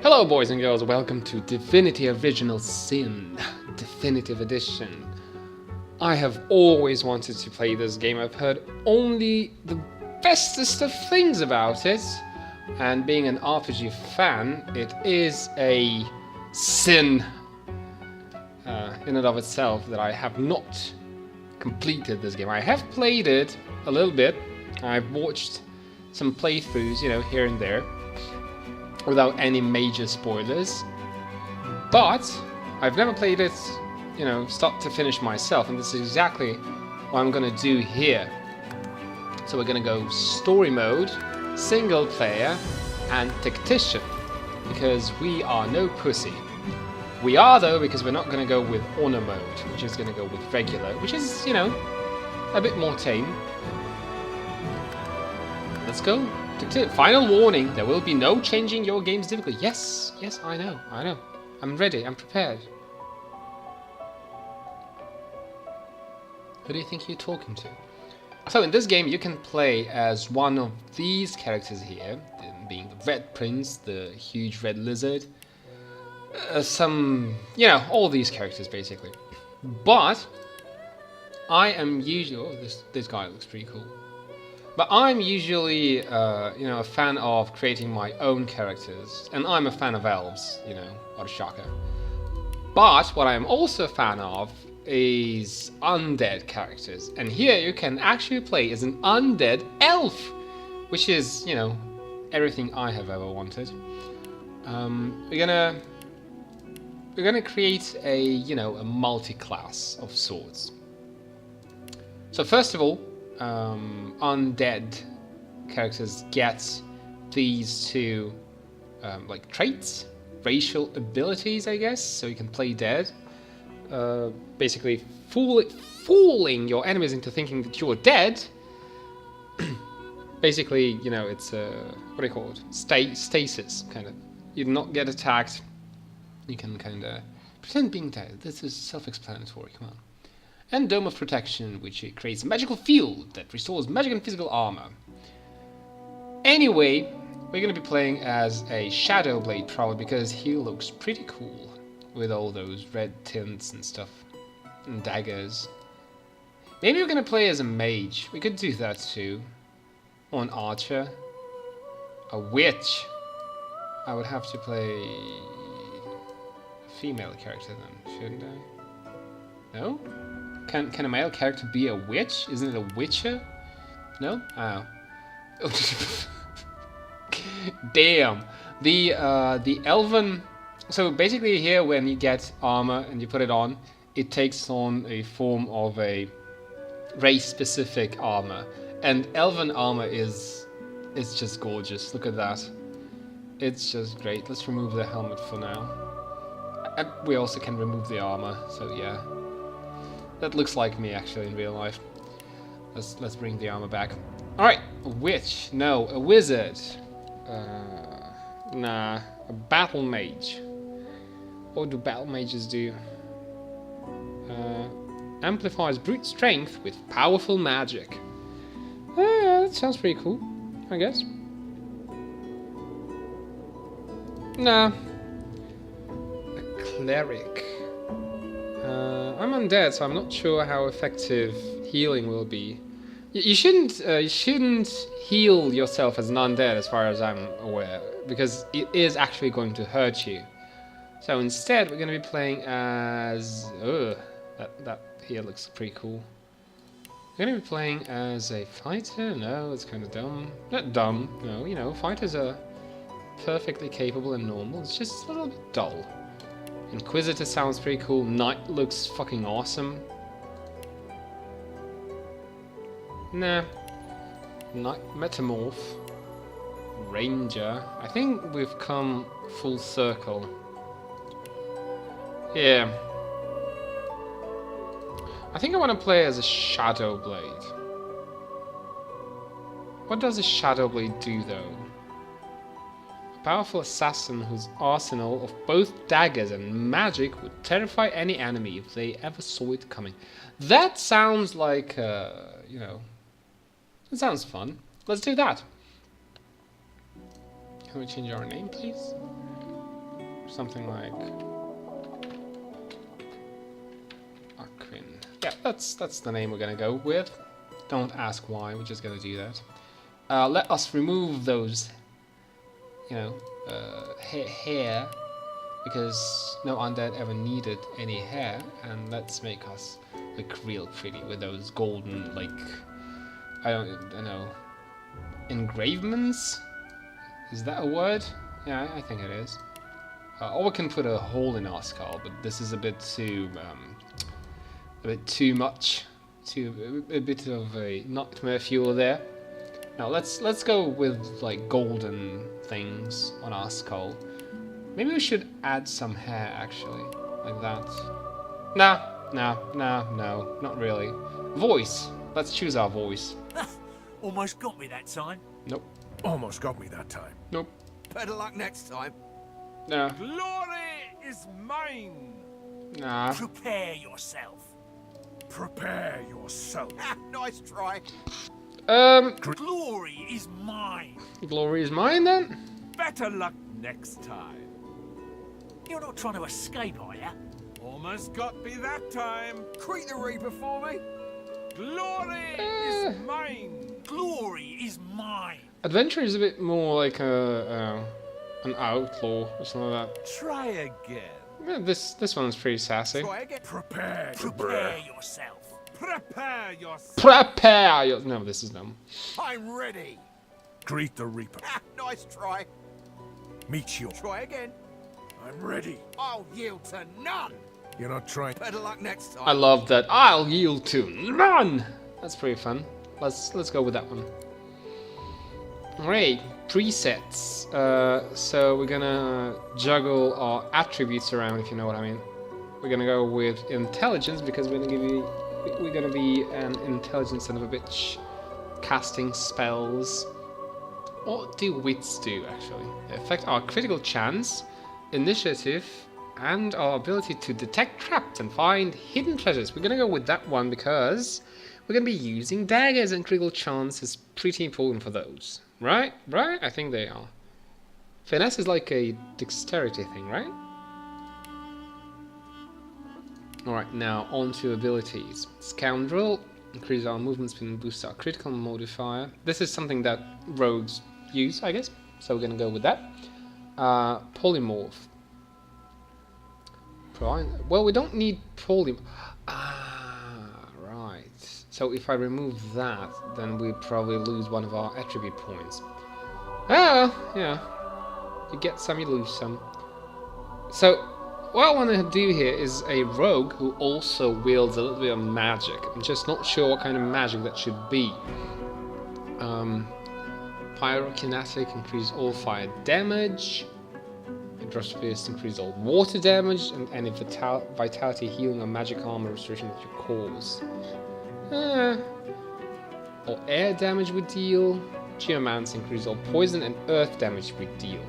Hello boys and girls, welcome to Divinity Original Sin, Definitive Edition. I have always wanted to play this game. I've heard only the bestest of things about it, and being an RPG fan, it is a sin in and of itself that I have not completed this game. I have played it a little bit. I've watched some playthroughs, here and there, without any major spoilers, but I've never played it, start to finish myself, and this is exactly what I'm gonna do here. So we're gonna go story mode, single player, and tactician, because we are no pussy. We are though, because we're not gonna go with honor mode, which is gonna go with regular, which is, a bit more tame. Let's go. Final warning, there will be no changing your game's difficulty. Yes, I know. I'm ready, I'm prepared. Who do you think you're talking to? So in this game you can play as one of these characters here, being the Red Prince, the huge red lizard, all these characters basically. But I am usually, this guy looks pretty cool. But I'm usually, a fan of creating my own characters, and I'm a fan of elves, what a shocker. But what I'm also a fan of is undead characters, and here you can actually play as an undead elf, which is, everything I have ever wanted. We're gonna create a, a multi-class of sorts. So first of all, undead characters get these two traits, racial abilities, I guess, so you can play dead, basically fooling your enemies into thinking that you're dead. Basically, it's what do you call it, stasis, kind of. You do not get attacked, you can kind of pretend being dead. This is self-explanatory, come on. And Dome of Protection, which creates a magical field that restores magic and physical armor. Anyway, we're going to be playing as a Shadow Blade probably, because he looks pretty cool with all those red tints and stuff, and daggers. Maybe we're going to play as a mage. We could do that too. Or an archer. A witch. I would have to play a female character then, shouldn't I? No? Can a male character be a witch? Isn't it a witcher? No? Oh. Damn. The elven... So basically here when you get armor and you put it on, it takes on a form of a race-specific armor. And elven armor is just gorgeous. Look at that. It's just great. Let's remove the helmet for now. And we also can remove the armor, so yeah. That looks like me actually in real life. Let's bring the armor back. Alright, a witch. No, a wizard. Nah, a battle mage. What do battle mages do? Amplifies brute strength with powerful magic. Yeah, that sounds pretty cool, I guess. Nah. A cleric. I'm undead, so I'm not sure how effective healing will be. You shouldn't heal yourself as an undead, as far as I'm aware, because it is actually going to hurt you. So instead, we're going to be playing as... that here looks pretty cool. We're going to be playing as a fighter? No, it's kind of dumb. Not dumb, no, fighters are perfectly capable and normal. It's just a little bit dull. Inquisitor sounds pretty cool. Knight looks fucking awesome. Nah. Knight, Metamorph. Ranger. I think we've come full circle. Yeah. I think I want to play as a Shadow Blade. What does a Shadow Blade do though? Powerful assassin whose arsenal of both daggers and magic would terrify any enemy if they ever saw it coming. That sounds like, it sounds fun. Let's do that. Can we change our name, please? something like Aquin. Yeah, that's the name we're gonna go with. Don't ask why, we're just gonna do that. Let us remove those, you know, hair, because no undead ever needed any hair, and let's make us look real pretty with those golden, like, I don't know, engravements? Is that a word? Yeah, I think it is. Or we can put a hole in our skull, but this is a bit too much, a bit of a nightmare fuel there. Now let's go with like golden things on our skull. Maybe we should add some hair actually, like that. No, not really. Voice. Let's choose our voice. Almost got me that time. Nope. Almost got me that time. Nope. Better luck next time. Nah. Glory is mine. Nah. Prepare yourself. Prepare yourself. Nice try. Glory is mine. Glory is mine then? Better luck next time. You're not trying to escape, are you? Almost got me that time. Greet the Reaper for me. Glory is mine. Glory is mine. Adventure is a bit more like an outlaw or something like that. Try again. Yeah, this one's pretty sassy. Try again. Prepare. Prepare yourself. Prepare yourself. Prepare your... No, this is dumb. I'm ready. Greet the Reaper. Nice try. Meet you. Try again. I'm ready. I'll yield to none. You're not trying. Better luck next time. I love that. I'll yield to none. That's pretty fun. Let's go with that one. Alright, presets. So we're gonna juggle our attributes around, if you know what I mean. We're gonna go with intelligence because we're gonna be an intelligent son of a bitch, casting spells. What do wits do actually? They affect our critical chance, initiative, and our ability to detect traps and find hidden treasures. We're gonna go with that one because we're gonna be using daggers, and critical chance is pretty important for those. Right? Right? I think they are. Finesse is like a dexterity thing, right? Alright, now on to abilities. Scoundrel, increase our movement speed and boost our critical modifier. This is something that rogues use, I guess. So we're gonna go with that. Polymorph. Well, we don't need polymorph. Right. So if I remove that, then we probably lose one of our attribute points. Yeah. You get some, you lose some. So what I want to do here is a rogue who also wields a little bit of magic. I'm just not sure what kind of magic that should be. Pyrokinetic, increase all fire damage. Hydrosis Fist, increase all water damage, and any vitality, healing, or magic armor restoration that you cause. All air damage we deal. Geomance, increase all poison and earth damage we deal.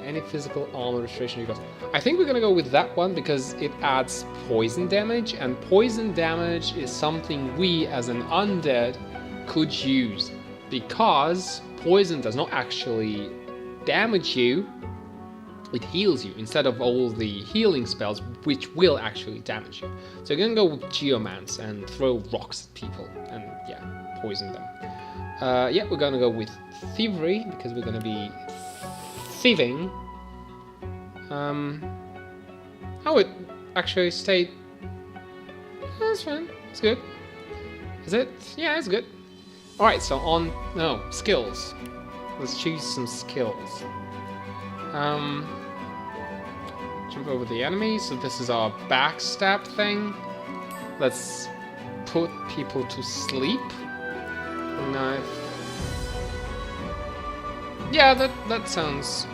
Any physical armor restoration you cause. I think we're gonna go with that one because it adds poison damage, and poison damage is something we as an undead could use because poison does not actually damage you. It heals you instead of all the healing spells, which will actually damage you. So you're gonna go with Geomance and throw rocks at people and yeah, poison them. Yeah, we're gonna go with Thievery because we're gonna be thieving. Oh, it actually stayed. That's fine. It's good. Is it? Yeah, it's good. All right. So skills. Let's choose some skills. Jump over the enemy. So this is our backstab thing. Let's put people to sleep. Knife. Yeah, that sounds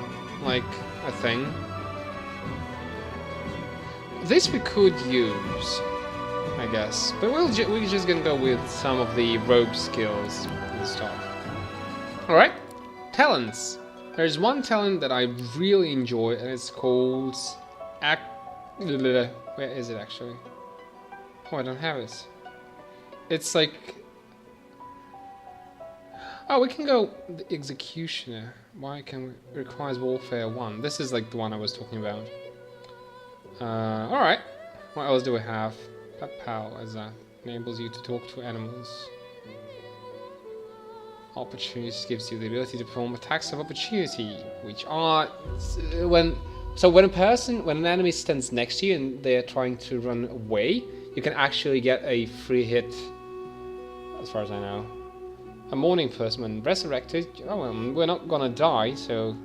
like a thing. This we could use, I guess, but we're just gonna go with some of the rogue skills and stuff. All right, talents. There's one talent that I really enjoy, and it's called Where is it actually? Oh, I don't have it. It's like Oh, we can go the Executioner. Why can we... Requires Warfare 1. This is like the one I was talking about. Alright. What else do we have? Pet Pal, as that enables you to talk to animals. Opportunities gives you the ability to perform attacks of opportunity, which are when an enemy stands next to you and they're trying to run away, you can actually get a free hit, as far as I know. A morning person when resurrected, oh well, we're not gonna die, so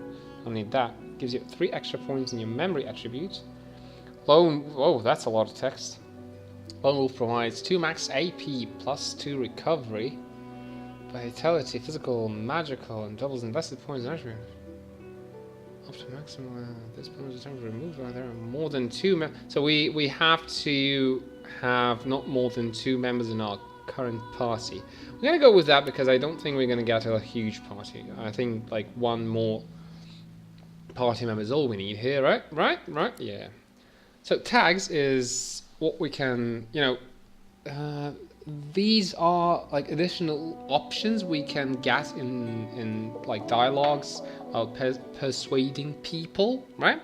I'll need that. Gives you 3 extra points in your memory attribute. Lone, whoa, that's a lot of text. Lone Wolf provides 2 max AP plus 2 recovery. Vitality, physical, magical, and doubles invested points and attribute. Up to maximum, this bonus is time to remove. There are more than 2 so we have to have not more than 2 members in our current party. We're gonna go with that because I don't think we're gonna get a huge party. I think like 1 more party member is all we need here, right? Right? Yeah. So tags is what we can, you know, these are like additional options we can get in like dialogues while persuading people, right?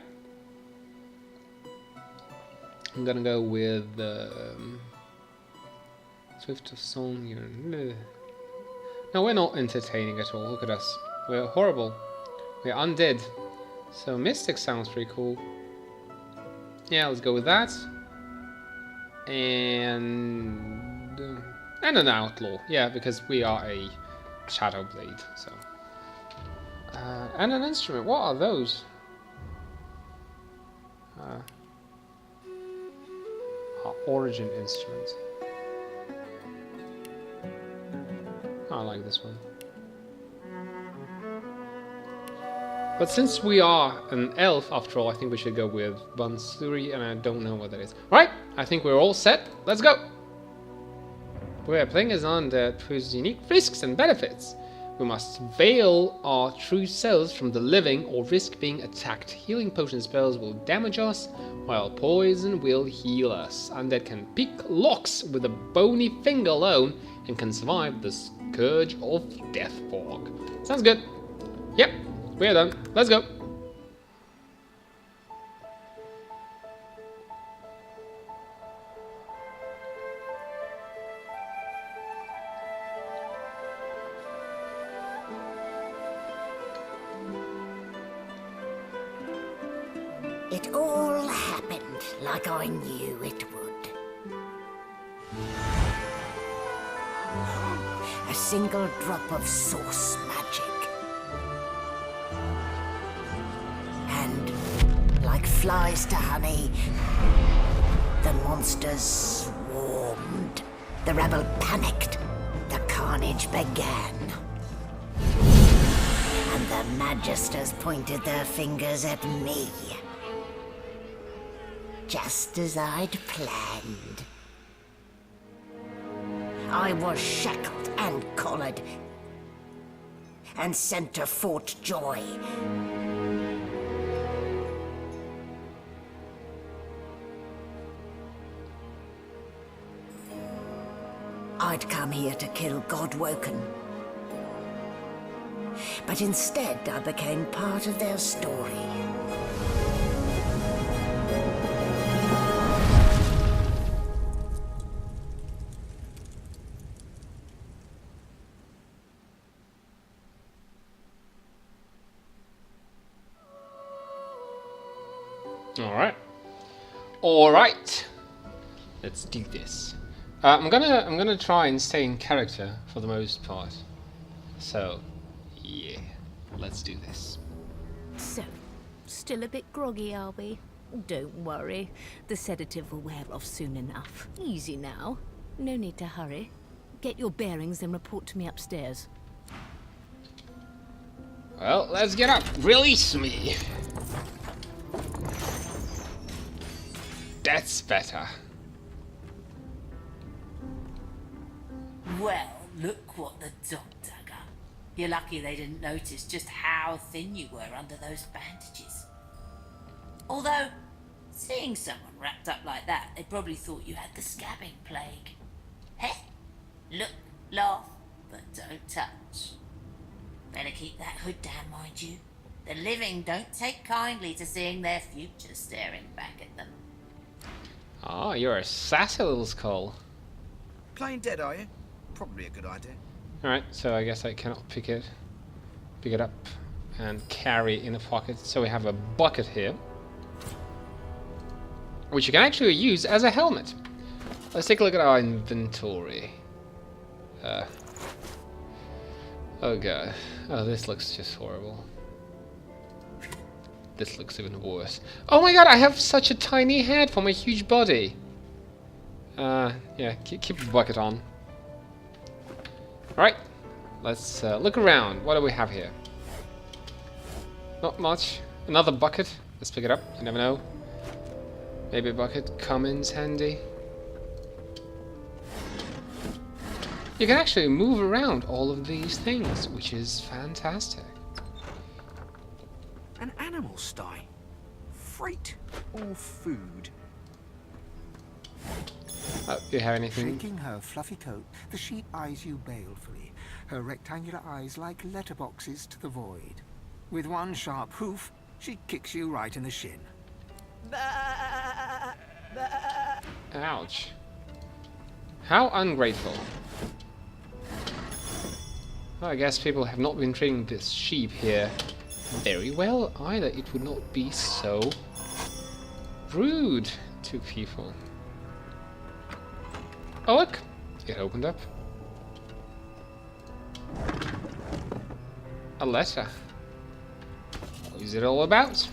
I'm gonna go with Swift of Song. No, we're not entertaining at all. Look at us. We're horrible. We're undead. So Mystic sounds pretty cool. Yeah, let's go with that. And an outlaw, yeah, because we are a shadow blade. So, and an instrument. What are those? Our origin instrument. I like this one. But since we are an elf, after all, I think we should go with Bansuri, and I don't know what that is. Right, I think we're all set. Let's go! We are playing as Undead, whose unique risks and benefits. We must veil our true selves from the living or risk being attacked. Healing potion spells will damage us, while poison will heal us. Undead can pick locks with a bony finger alone and can survive the scourge of death fog. Sounds good. Yep. We're done. Let's go. It all happened like I knew it would. A single drop of source magic. And like flies to honey, the monsters swarmed. The rebel panicked. The carnage began. And the magisters pointed their fingers at me. Just as I'd planned. I was shackled and collared and sent to Fort Joy. I'd come here to kill Godwoken. But instead I became part of their story. All right. Let's do this. I'm gonna try and stay in character for the most part. So, yeah, let's do this. So, still a bit groggy, are we? Don't worry. The sedative will wear off soon enough. Easy now. No need to hurry. Get your bearings and report to me upstairs. Well, let's get up. Release me. That's better. Well, look what the dog dug up. You're lucky they didn't notice just how thin you were under those bandages. Although, seeing someone wrapped up like that, they probably thought you had the scabbing plague. Hey, look, laugh, but don't touch. Better keep that hood down, mind you. The living don't take kindly to seeing their future staring back at them. Oh, you're a sassy little skull. Playing dead, are you? Probably a good idea. Alright, so I guess I cannot pick it up and carry in a pocket. So we have a bucket here, which you can actually use as a helmet. Let's take a look at our inventory. Oh god. Oh, this looks just horrible. This looks even worse. Oh my god, I have such a tiny head for my huge body. Yeah, keep the bucket on. Alright, let's look around. What do we have here? Not much. Another bucket. Let's pick it up. You never know. Maybe a bucket comes handy. You can actually move around all of these things, which is fantastic. An animal sty. Freight or food? Oh, do you have anything? Shaking her fluffy coat, the sheep eyes you balefully, her rectangular eyes like letterboxes to the void. With one sharp hoof, she kicks you right in the shin. Ouch. How ungrateful. Well, I guess people have not been treating this sheep here very well either. It would not be so rude to people. Oh look! It opened up. A letter. What is it all about?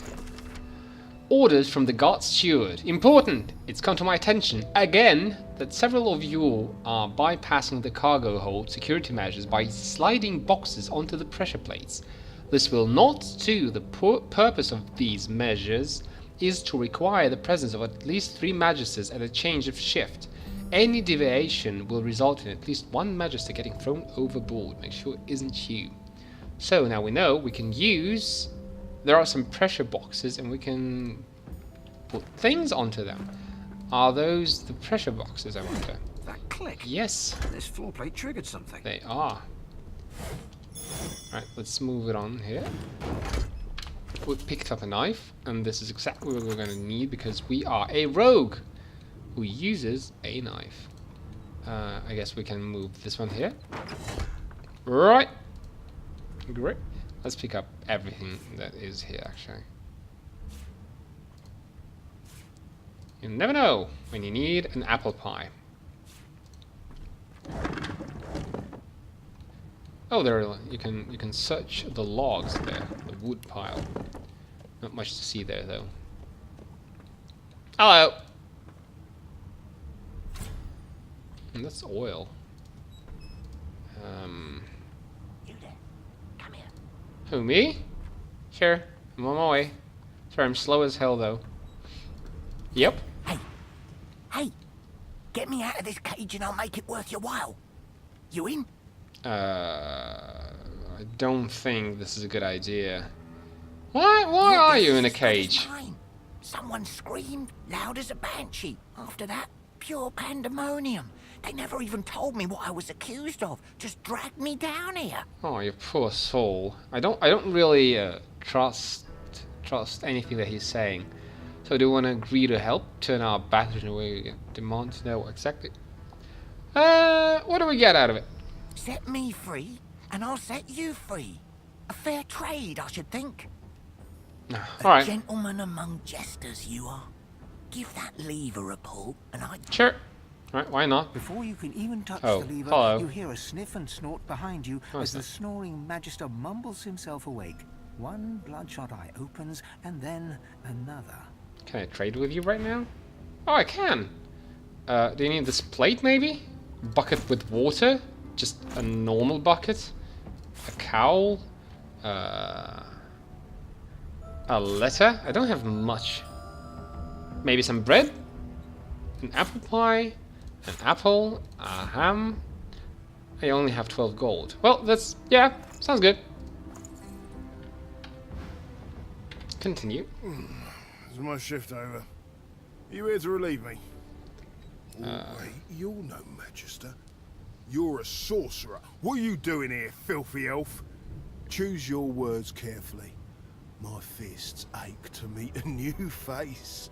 Orders from the guard steward. Important! It's come to my attention again that several of you are bypassing the cargo hold security measures by sliding boxes onto the pressure plates. This will not do. The purpose of these measures is to require the presence of at least 3 magisters at a change of shift. Any deviation will result in at least 1 magister getting thrown overboard. Make sure it isn't you. So now we know we can use... There are some pressure boxes and we can put things onto them. Are those the pressure boxes, I wonder? That click. Yes. This floor plate triggered something. They are. Alright, let's move it on here. We picked up a knife, and this is exactly what we're going to need because we are a rogue who uses a knife. I guess we can move this one here. Right. Great. Let's pick up everything that is here, actually. You never know when you need an apple pie. Oh, there you can search the logs there, the wood pile. Not much to see there though. Hello. And that's oil. You there? Come here. Who, me? Sure, I'm on my way. Sorry, I'm slow as hell though. Yep. Hey, get me out of this cage and I'll make it worth your while. You in? I don't think this is a good idea. Why are you in a cage? Someone screamed loud as a banshee. After that, pure pandemonium. They never even told me what I was accused of. Just dragged me down here. Oh, you poor soul. I don't really trust anything that he's saying. So do you want to agree to help turn our battles in a way we demand to know exactly? What do we get out of it? Set me free, and I'll set you free. A fair trade, I should think. All A right. gentleman among jesters, you are. Give that lever a pull, and I... Sure. All right. Why not? Before you can even touch Oh, the lever, hello. you hear a sniff and snort behind you Oh, as the it's snoring magister mumbles himself awake. One bloodshot eye opens, and then another. Can I trade with you right now? Oh, I can. Do you need this plate, maybe? Bucket with water? Just a normal bucket? A cowl? A letter? I don't have much. Maybe some bread? An apple pie? An apple? A ham? I only have 12 gold. Well, that's... yeah, sounds good. Continue. Is my shift over? Are you here to relieve me? Oh, wait, you're no magister. You're a sorcerer. What are you doing here, filthy elf? Choose your words carefully. My fists ache to meet a new face.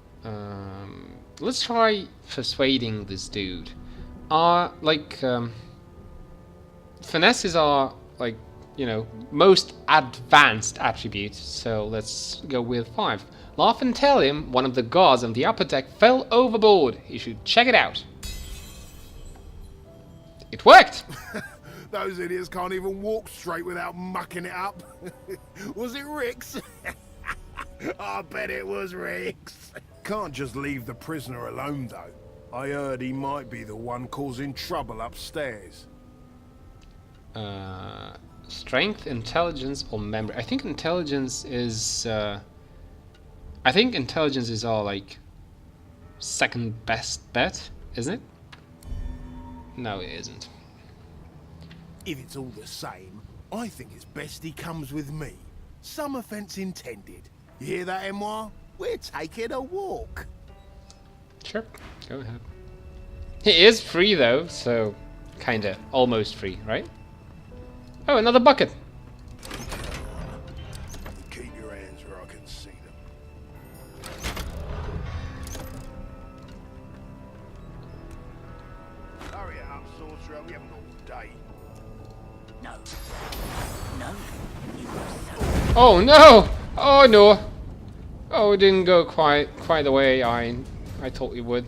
Let's try persuading this dude. Finesse is our, like, you know, most advanced attribute, so let's go with 5. Laugh and tell him one of the guards on the upper deck fell overboard. He should check it out. It worked! Those idiots can't even walk straight without mucking it up. Was it Rick's? I bet it was Rick's. Can't just leave the prisoner alone, though. I heard he might be the one causing trouble upstairs. Strength, intelligence, or memory. I think intelligence is our, like, second best bet, isn't it? No, it isn't. If it's all the same, I think it's best he comes with me. Some offence intended. You hear that, Emoire? We're taking a walk. Sure, go ahead. He is free though, so kinda, almost free, right? Oh, another bucket. Keep your hands where I can see them. Hurry up, sorcerer. We haven't got all day. No. No. You were so... Oh no! Oh no! Oh, it didn't go quite the way I thought it would.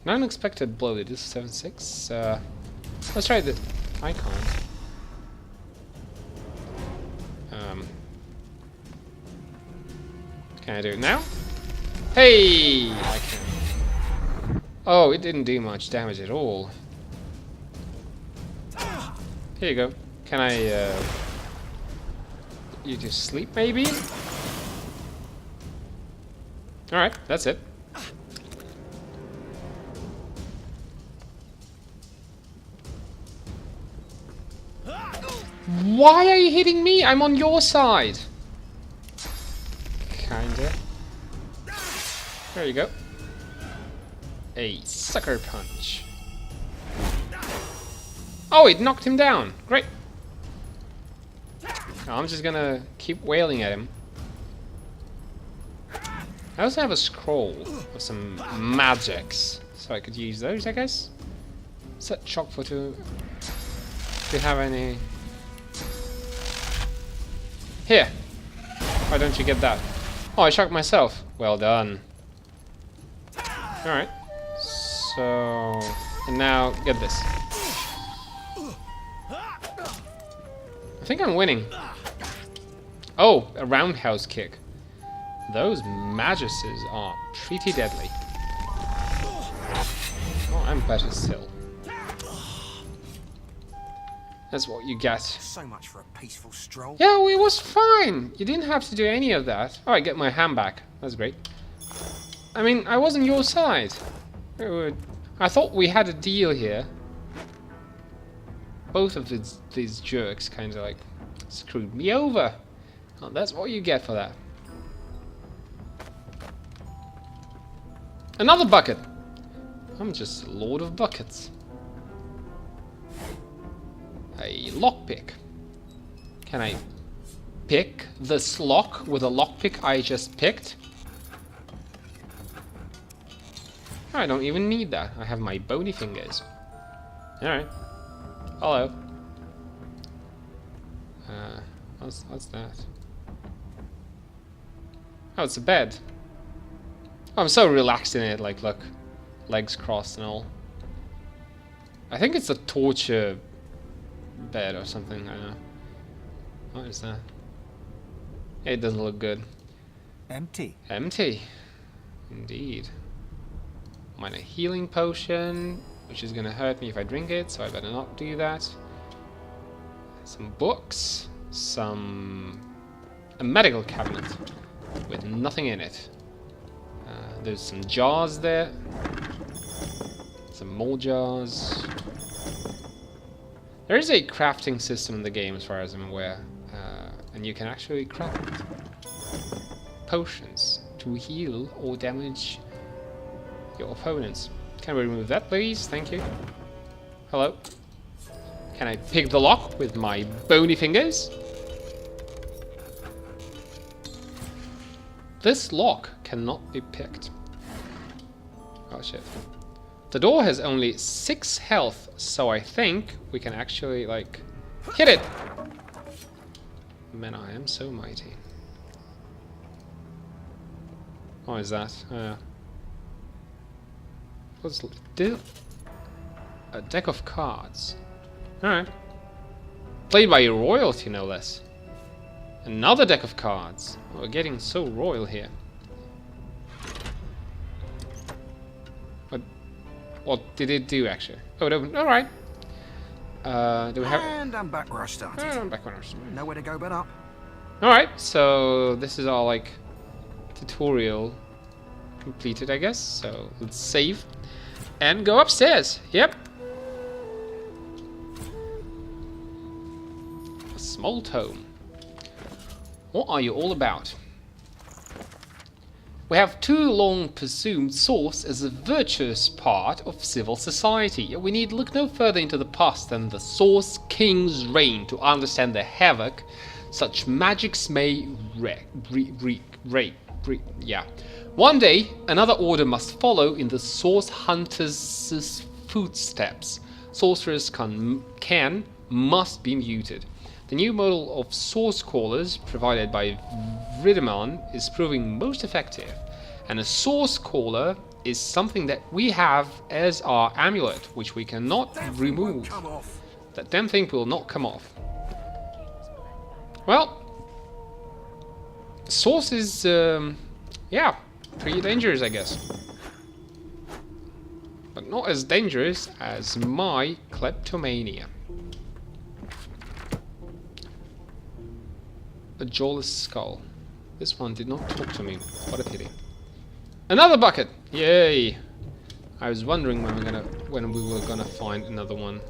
An unexpected blow. It is 7-6. Let's try the icon. Can I do it now? Hey! I can. Oh, it didn't do much damage at all. Here you go. Can I, you just sleep, maybe? Alright, that's it. Why are you hitting me? I'm on your side. Kinda. There you go. A sucker punch. Oh, it knocked him down. Great. Now I'm just gonna keep wailing at him. I also have a scroll of some magics, so I could use those, I guess. Set shock for 2. Do you have any? Here. Why don't you get that? Oh, I shocked myself. Well done. Alright. So... and now, get this. I think I'm winning. Oh, a roundhouse kick. Those maguses are pretty deadly. Oh, I'm better still. That's what you get. So much for a peaceful stroll. Yeah, well, it was fine. You didn't have to do any of that. Oh, I get my hand back. That's great. I mean, I was on your side. I thought we had a deal here. Both of these jerks kind of like screwed me over. Oh, that's what you get for that. Another bucket. I'm just Lord of Buckets. A lockpick. Can I pick this lock with a lockpick I just picked? I don't even need that. I have my bony fingers. Alright. Hello. What's that? Oh, it's a bed. Oh, I'm so relaxed in it. Like, look. Legs crossed and all. I think it's a torture bed or something. I don't know. What is that? It doesn't look good. Empty. Empty. Indeed. Minor healing potion, which is gonna hurt me if I drink it, so I better not do that. Some books. A medical cabinet with nothing in it. There's some jars there. Some more jars. There is a crafting system in the game as far as I'm aware. And you can actually craft potions to heal or damage your opponents. Can we remove that, please? Thank you. Hello. Can I pick the lock with my bony fingers? This lock cannot be picked. Oh shit. The door has only 6 health, so I think we can actually, like, hit it! Man, I am so mighty. What is that? What's a deck of cards. Alright. Played by royalty, no less. Another deck of cards. We're getting so royal here. What did it do, actually? Oh, it opened. Alright. Do we have... And I'm back where I started. I'm back when I started. Nowhere to go but up. Alright, so this is our, like, tutorial completed, I guess. So let's save and go upstairs. Yep. A small tome. What are you all about? We have too long presumed source as a virtuous part of civil society. Yet we need look no further into the past than the source king's reign to understand the havoc such magics may yeah. One day, another order must follow in the source hunter's footsteps. Sorcerers must be muted. The new model of source callers provided by Vrideman is proving most effective, and a source caller is something that we have as our amulet, which we cannot remove. That damn thing will not come off. Well, source is, yeah, pretty dangerous, I guess. But not as dangerous as my kleptomania. A jawless skull. This one did not talk to me. What a pity. Another bucket! Yay! I was wondering when we were gonna find another one.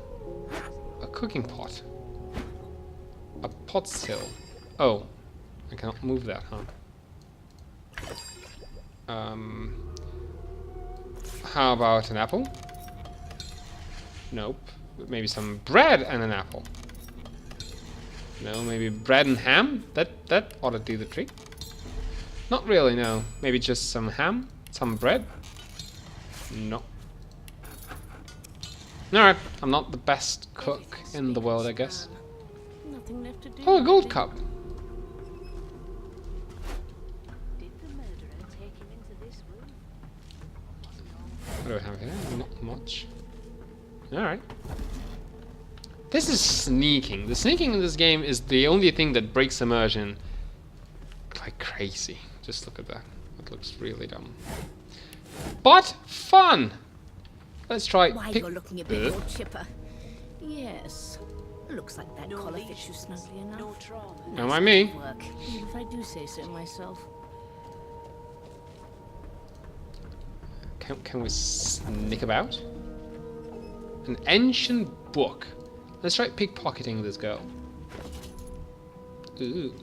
A cooking pot. A pot still. Oh, I cannot move that, huh? How about an apple? Nope. Maybe some bread and an apple. No, maybe bread and ham? That ought to do the trick. Not really, no. Maybe just some ham? Some bread? No. Alright, I'm not the best cook in the world, I guess. Nothing left to do. Oh, a gold cup. Did the murderer take him into this room? What do we have here? Not much. Alright. This is sneaking. The sneaking in this game is the only thing that breaks immersion like crazy. Just look at that. That looks really dumb. But fun! Let's try. Why, you're looking a bit more chipper. Yes. Looks like that collar fits you snugly enough. Don't mind me. Work, even if I do say so myself. Can we sneak about? An ancient book. Let's try pickpocketing this girl. Ooh.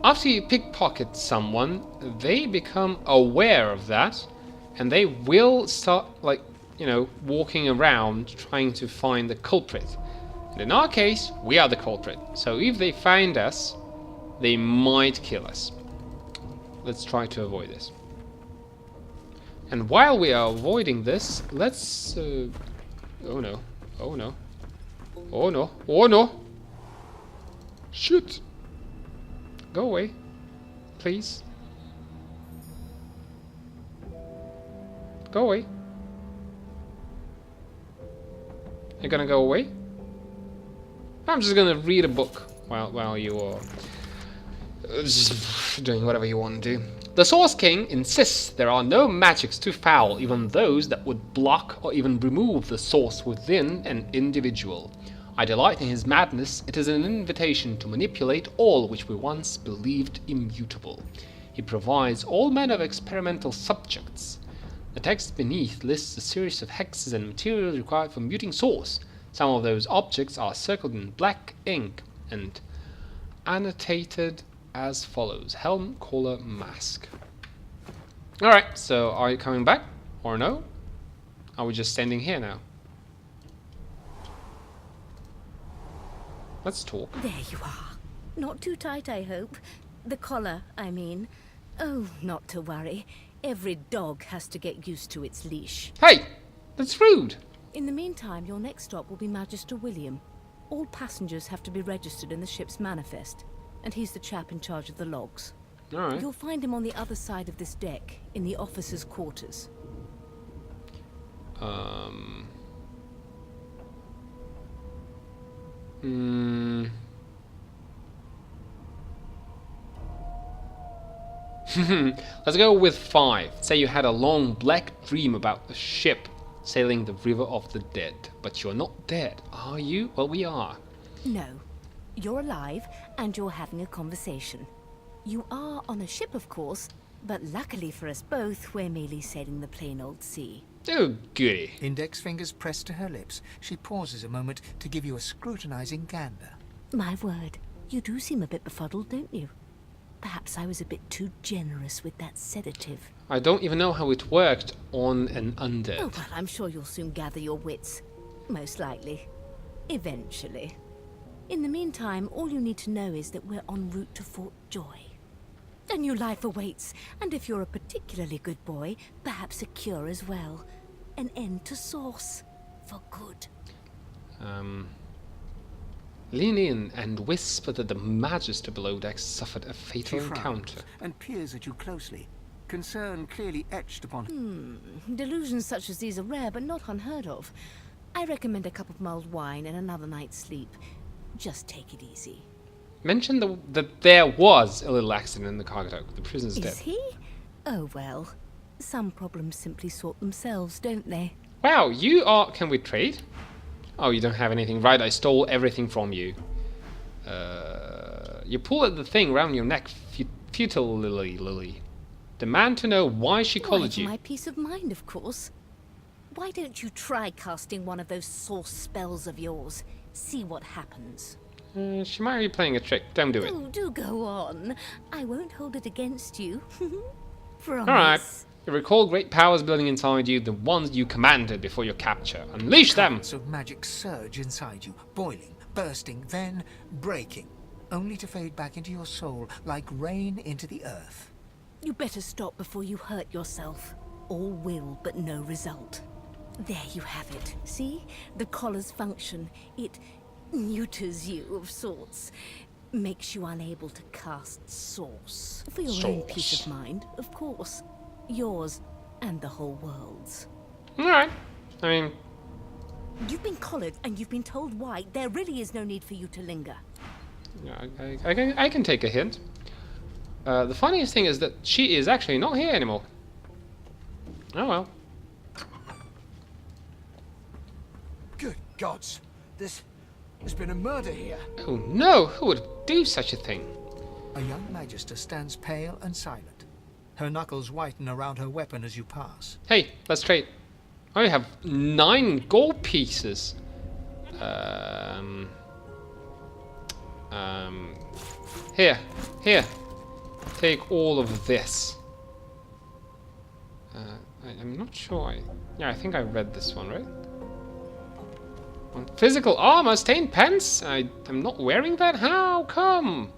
After you pickpocket someone, they become aware of that, and they will start, like, you know, walking around trying to find the culprit. And in our case, we are the culprit. So if they find us, they might kill us. Let's try to avoid this. And while we are avoiding this, let's... oh no. Oh no. Oh no. Oh no! Shit! Go away. Please. Go away. You're gonna go away? I'm just gonna read a book while you are just doing whatever you want to do. The Source King insists there are no magics too foul, even those that would block or even remove the source within an individual. I delight in his madness. It is an invitation to manipulate all which we once believed immutable. He provides all manner of experimental subjects. The text beneath lists a series of hexes and materials required for muting source. Some of those objects are circled in black ink and annotated as follows. Helm, collar, mask. Alright, so are you coming back? Or no? Are we just standing here now? Let's talk. There you are. Not too tight, I hope. The collar, I mean. Oh, not to worry. Every dog has to get used to its leash. Hey! That's rude! In the meantime, your next stop will be Magister William. All passengers have to be registered in the ship's manifest, and he's the chap in charge of the logs. Alright. You'll find him on the other side of this deck, in the officers' quarters. Let's go with 5. Say you had a long black dream about a ship sailing the river of the dead. But you're not dead, are you? Well, we are. No. You're alive, and you're having a conversation. You are on a ship, of course, but luckily for us both, we're merely sailing the plain old sea. Oh, goody. Index fingers pressed to her lips, she pauses a moment to give you a scrutinizing gander. My word, you do seem a bit befuddled, don't you? Perhaps I was a bit too generous with that sedative. I don't even know how it worked on an undead. Oh, well, I'm sure you'll soon gather your wits. Most likely. Eventually. In the meantime, all you need to know is that we're en route to Fort Joy. A new life awaits, and if you're a particularly good boy, perhaps a cure as well. An end to sauce. For good. Lean in and whisper that the Magister below deck suffered a fatal She frowns encounter. and peers at you closely, concern clearly etched upon her. Delusions such as these are rare, but not unheard of. I recommend a cup of mulled wine and another night's sleep. Just take it easy. Mention that there was a little accident in the cargo dock. The prisoner's dead. Is he? Oh well. Some problems simply sort themselves, don't they? Wow, you are... Can we trade? Oh, you don't have anything. Right, I stole everything from you. You pull at the thing round your neck futilely, Lily. Demand to know why she Why, collared for you. my peace of mind, of course. Why don't you try casting one of those sauce spells of yours? See what happens. She might be playing a trick. Don't do it. Oh, do go on. I won't hold it against you. Promise. Alright. You recall great powers building inside you, the ones you commanded before your capture. Unleash them! Currents of magic surge inside you, boiling, bursting, then breaking, only to fade back into your soul like rain into the earth. You better stop before you hurt yourself. All will, but no result. There you have it. See? The collar's function. It neuters you of sorts. Makes you unable to cast sauce. For your own peace of mind, of course. Yours and the whole world's. Alright. I mean... You've been collared and you've been told why. There really is no need for you to linger. Yeah, I can take a hint. The funniest thing is that she is actually not here anymore. Oh well. Good gods. There's been a murder here. Oh no, who would do such a thing? A young magister stands pale and silent. Her knuckles whiten around her weapon as you pass. Hey, let's trade. I have 9 gold pieces. Here. Take all of this. I'm not sure. Yeah, I think I read this one, right? On physical armor, stained pants? I'm not wearing that? How come?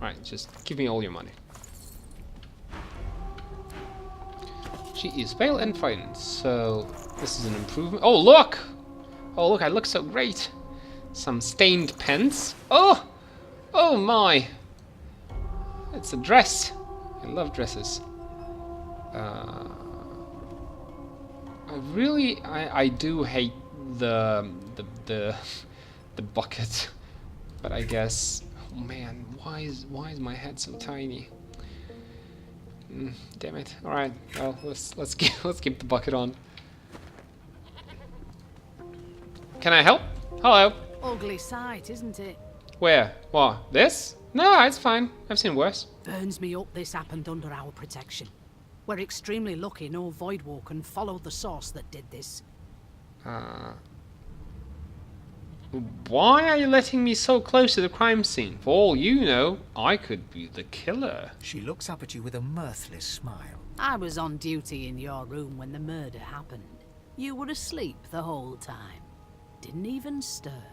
Right, just give me all your money. She is pale and frightened, so this is an improvement. Oh, look! Oh, look, I look so great. Some stained pants. Oh! Oh, my! It's a dress. I love dresses. I do hate the bucket, but I guess. Oh man, why is my head so tiny? Damn it! All right, well let's keep the bucket on. Can I help? Hello. Ugly sight, isn't it? Where? What? This? No, it's fine. I've seen worse. Burns me up this happened under our protection. We're extremely lucky no Voidwalker followed the source that did this. Why are you letting me so close to the crime scene? For all you know, I could be the killer. She looks up at you with a mirthless smile. I was on duty in your room when the murder happened. You were asleep the whole time. Didn't even stir.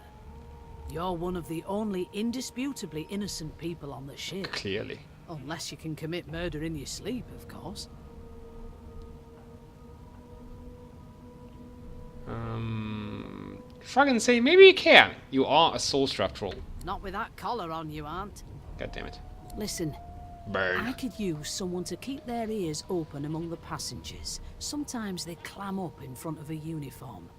You're one of the only indisputably innocent people on the ship. Clearly. Unless you can commit murder in your sleep, of course. If I can say, maybe you can. You are a sorcerer after all. Not with that collar on, you aren't. God damn it. Listen, Burn. I could use someone to keep their ears open among the passengers. Sometimes they clam up in front of a uniform.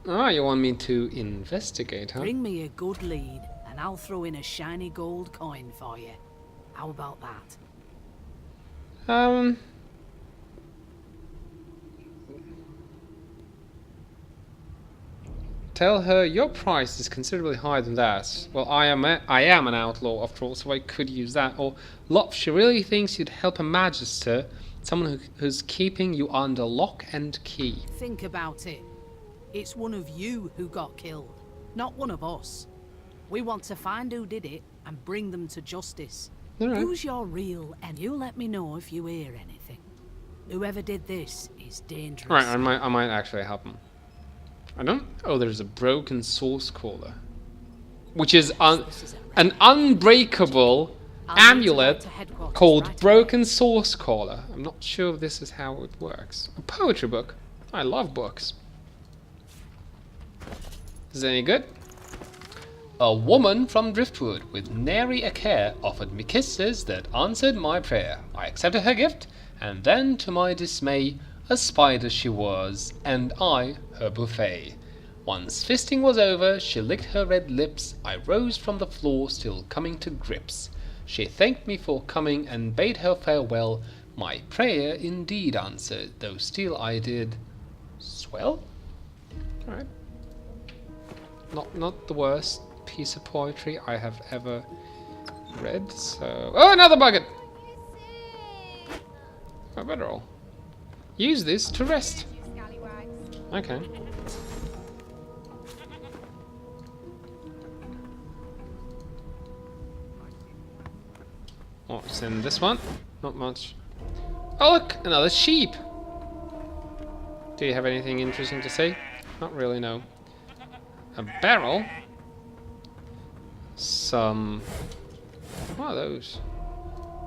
Ah, you want me to investigate, huh? Bring me a good lead, and I'll throw in a shiny gold coin for you. How about that? Tell her your price is considerably higher than that. Well, I am an outlaw after all, so I could use that. Or, love, she really thinks you'd help Her Majesty, someone who's keeping you under lock and key. Think about it. It's one of you who got killed, not one of us. We want to find who did it and bring them to justice. Alright. Who's your real, and you let me know if you hear anything. Whoever did this is dangerous. Right, I might actually help him. I don't... Oh, there's a broken source caller. Which is an unbreakable amulet called Broken Source Caller. I'm not sure if this is how it works. A poetry book. I love books. Is it any good? A woman from Driftwood with nary a care offered me kisses that answered my prayer. I accepted her gift, and then to my dismay, a spider she was, and I her buffet. Once fisting was over, she licked her red lips. I rose from the floor, still coming to grips. She thanked me for coming and bade her farewell. My prayer indeed answered, though still I did swell. Alright. Not the worst piece of poetry I have ever read, so... Oh, another bucket! I better all use this to rest. Okay. What's in this one? Not much. Oh look! Another sheep! Do you have anything interesting to say? Not really, no. A barrel? Some... What are those?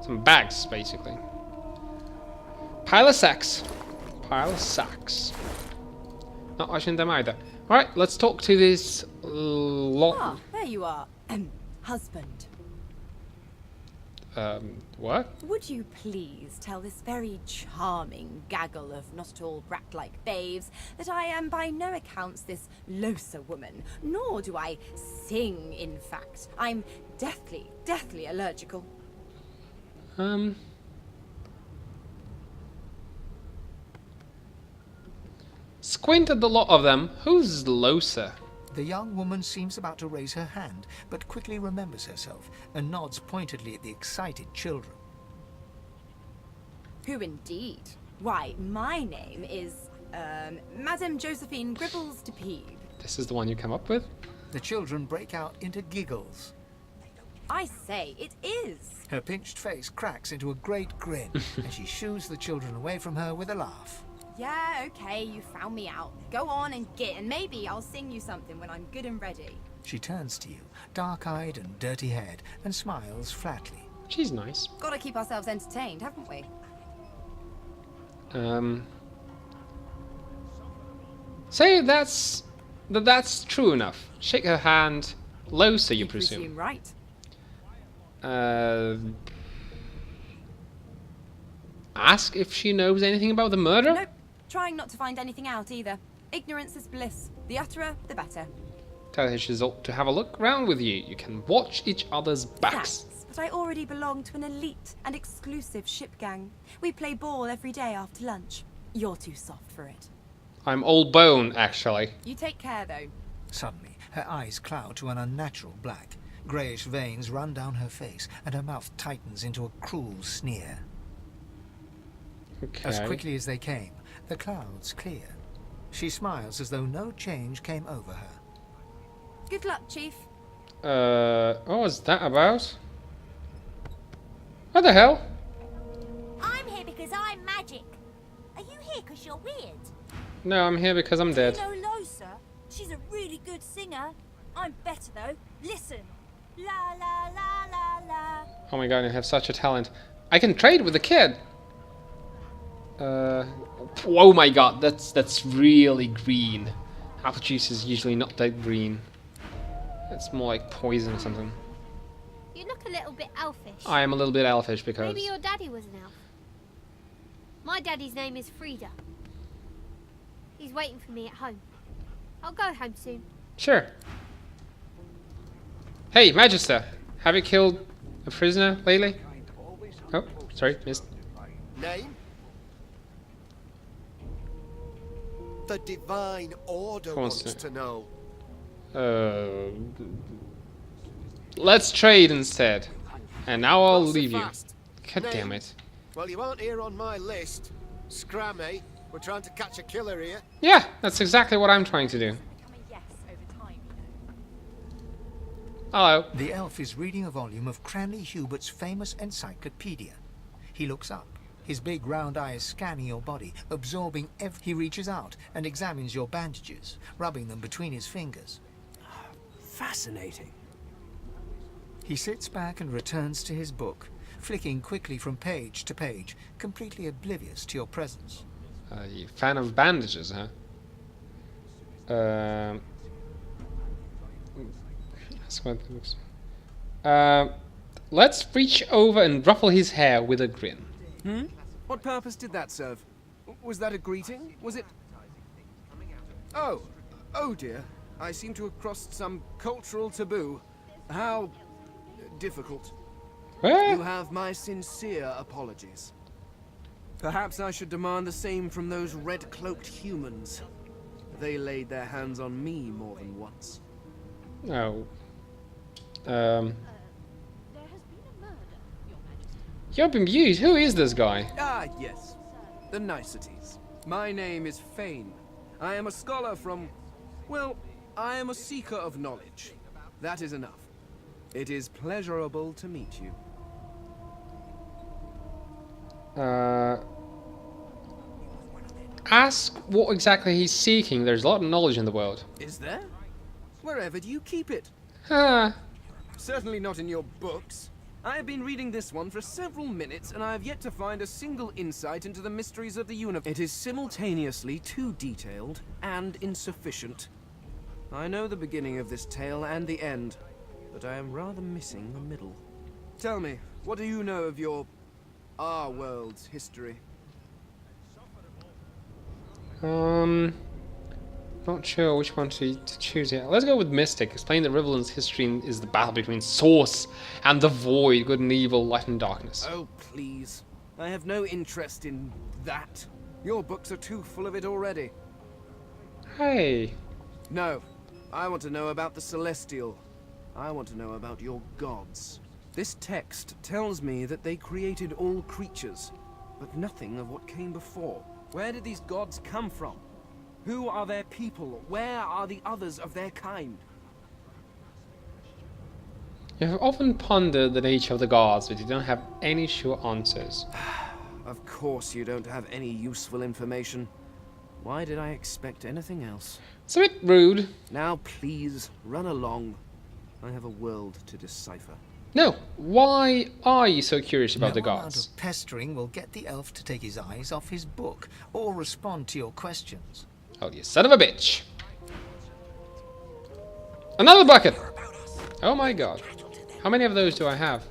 Some bags, basically. Pile of sacks. Pile of sacks. Not washing them either. Alright, let's talk to this Ah, there you are. Husband. What? Would you please tell this very charming gaggle of not at all brat-like babes that I am by no accounts this Losa woman, nor do I sing, in fact. I'm deathly allergical. Squint at the lot of them. Who's Losa? The young woman seems about to raise her hand, but quickly remembers herself and nods pointedly at the excited children. Who indeed? Why, my name is, Madame Josephine Gribbles de Peeb. This is the one you come up with? The children break out into giggles. I say, it is. Her pinched face cracks into a great grin, and she shoos the children away from her with a laugh. Yeah, okay, you found me out. Go on and get, and maybe I'll sing you something when I'm good and ready. She turns to you, dark-eyed and dirty-haired, and smiles flatly. She's nice. Gotta keep ourselves entertained, haven't we? Say that's true enough. Shake her hand. Losa, you presume. Right. Ask if she knows anything about the murder? Nope. Trying not to find anything out either. Ignorance is bliss. The utterer, the better. Tell her she's ought to have a look round with you. You can watch each other's backs. Thanks, but I already belong to an elite and exclusive ship gang. We play ball every day after lunch. You're too soft for it. I'm all bone, actually. You take care, though. Suddenly, her eyes cloud to an unnatural black. Greyish veins run down her face, and her mouth tightens into a cruel sneer. Okay. As quickly as they came, the clouds clear. She smiles as though no change came over her. Good luck, Chief. What was that about? What the hell? I'm here because I'm magic. Are you here because you're weird? No, I'm here because I'm dead. You know Losa? She's a really good singer. I'm better though. Listen. La la la la la. Oh my god, I have such a talent. I can trade with the kid. Oh my god, that's really green. Apple juice is usually not that green. It's more like poison or something. You look a little bit elfish. I am a little bit elfish because... Maybe your daddy was an elf. My daddy's name is Frida. He's waiting for me at home. I'll go home soon. Sure. Hey, Magister, have you killed a prisoner lately? Oh, sorry, missed. Name? The Divine Order wants to know. Let's trade instead. And now I'll leave you. God damn it. Well, you aren't here on my list. Scram, eh? We're trying to catch a killer here. Yeah, that's exactly what I'm trying to do. Hello. The elf is reading a volume of Cranley Hubert's famous encyclopedia. He looks up, his big round eyes scanning your body, absorbing every... He reaches out and examines your bandages, rubbing them between his fingers. Fascinating. He sits back and returns to his book, flicking quickly from page to page, completely oblivious to your presence. You fan of bandages, huh? That's what it looks. Let's reach over and ruffle his hair with a grin. Hmm? What purpose did that serve? Was that a greeting? Was it... Oh. Oh dear. I seem to have crossed some cultural taboo. How... difficult. Where? You have my sincere apologies. Perhaps I should demand the same from those red-cloaked humans. They laid their hands on me more than once. Oh. You're bemused. Who is this guy? Ah, yes. The niceties. My name is Fane. I am a scholar from... Well, I am a seeker of knowledge. That is enough. It is pleasurable to meet you. Ask what exactly he's seeking. There's a lot of knowledge in the world. Is there? Wherever do you keep it? Ah. Certainly not in your books. I have been reading this one for several minutes, and I have yet to find a single insight into the mysteries of the universe. It is simultaneously too detailed and insufficient. I know the beginning of this tale and the end, but I am rather missing the middle. Tell me, what do you know of our world's history? Not sure which one to choose here. Let's go with Mystic. Explain that Rivellin's history is the battle between Source and the Void, good and evil, light and darkness. Oh, please. I have no interest in that. Your books are too full of it already. Hey. No. I want to know about the Celestial. I want to know about your gods. This text tells me that they created all creatures, but nothing of what came before. Where did these gods come from? Who are their people? Where are the others of their kind? You have often pondered the nature of the gods, but you don't have any sure answers. Of course you don't have any useful information. Why did I expect anything else? It's a bit rude. Now please, run along. I have a world to decipher. No, why are you so curious about the No amount gods? of pestering will get the elf to take his eyes off his book or respond to your questions. Oh, you son of a bitch. Another bucket! Oh my god. How many of those do I have?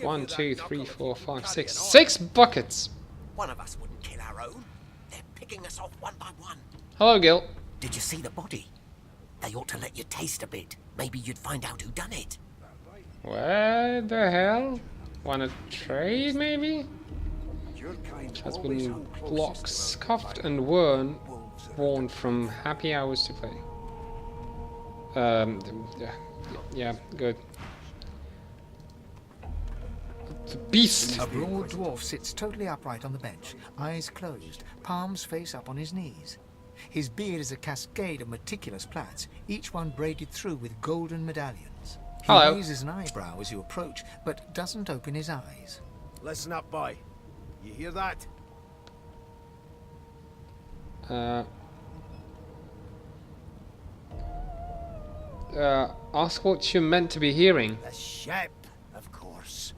1, 2, 3, 4, 5, 6. 6 buckets! One of us wouldn't kill our own. They're picking us off one by one. Hello, Gil. Did you see the body? They ought to let you taste a bit. Maybe you'd find out who done it. What the hell? Wanna trade, maybe? Has been blocked, scuffed, and worn from happy hours to play. Yeah, good. The beast! A broad dwarf sits totally upright on the bench, eyes closed, palms face up on his knees. His beard is a cascade of meticulous plaits, each one braided through with golden medallions. He Hello. raises an eyebrow as you approach, but doesn't open his eyes. Listen up, boy. You hear that? Ask what you're meant to be hearing. The ship, of course.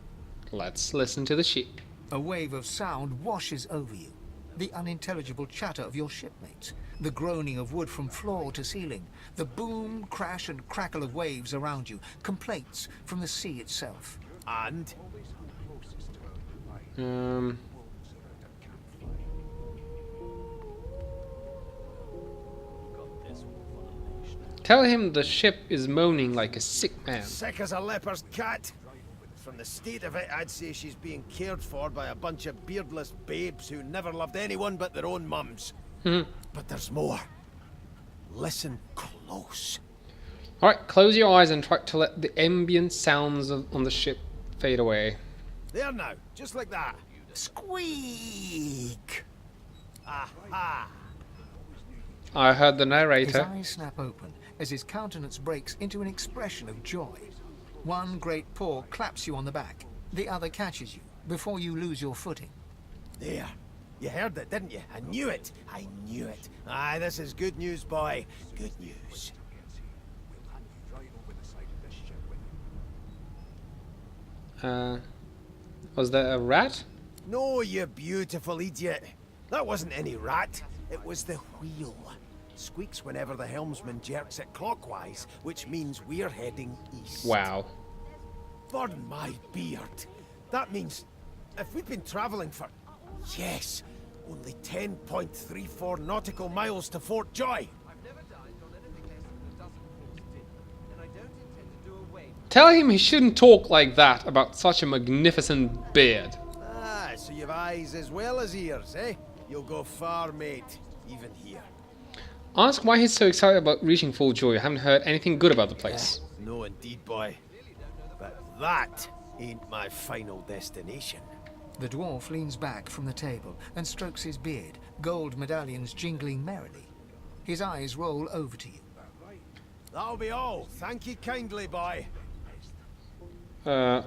Let's listen to the ship. A wave of sound washes over you. The unintelligible chatter of your shipmates, the groaning of wood from floor to ceiling, the boom, crash and crackle of waves around you, complaints from the sea itself. And? Tell him the ship is moaning like a sick man. Sick as a leper's cat. From the state of it, I'd say she's being cared for by a bunch of beardless babes who never loved anyone but their own mums. But there's more. Listen close. Alright, close your eyes and try to let the ambient sounds on the ship fade away. There now, just like that. Squeak! Aha! I heard the narrator. His eyes snap open as his countenance breaks into an expression of joy. One great paw claps you on the back. The other catches you before you lose your footing. There. You heard it, didn't you? I knew it. I knew it. Aye, this is good news, boy. Good news. Was that a rat? No, you beautiful idiot. That wasn't any rat. It was the wheel. Squeaks whenever the helmsman jerks it clockwise, which means we're heading east. Wow. Burn my beard. That means if we've been traveling for, yes, only 10.34 nautical miles to Fort Joy. Tell him he shouldn't talk like that about such a magnificent beard. Ah, so you've eyes as well as ears, eh? You'll go far, mate, even here. Ask why he's so excited about reaching Fort Joy. I haven't heard anything good about the place. No, indeed, boy. But that ain't my final destination. The dwarf leans back from the table and strokes his beard, gold medallions jingling merrily. His eyes roll over to you. That'll be all. Thank you kindly, boy. Cock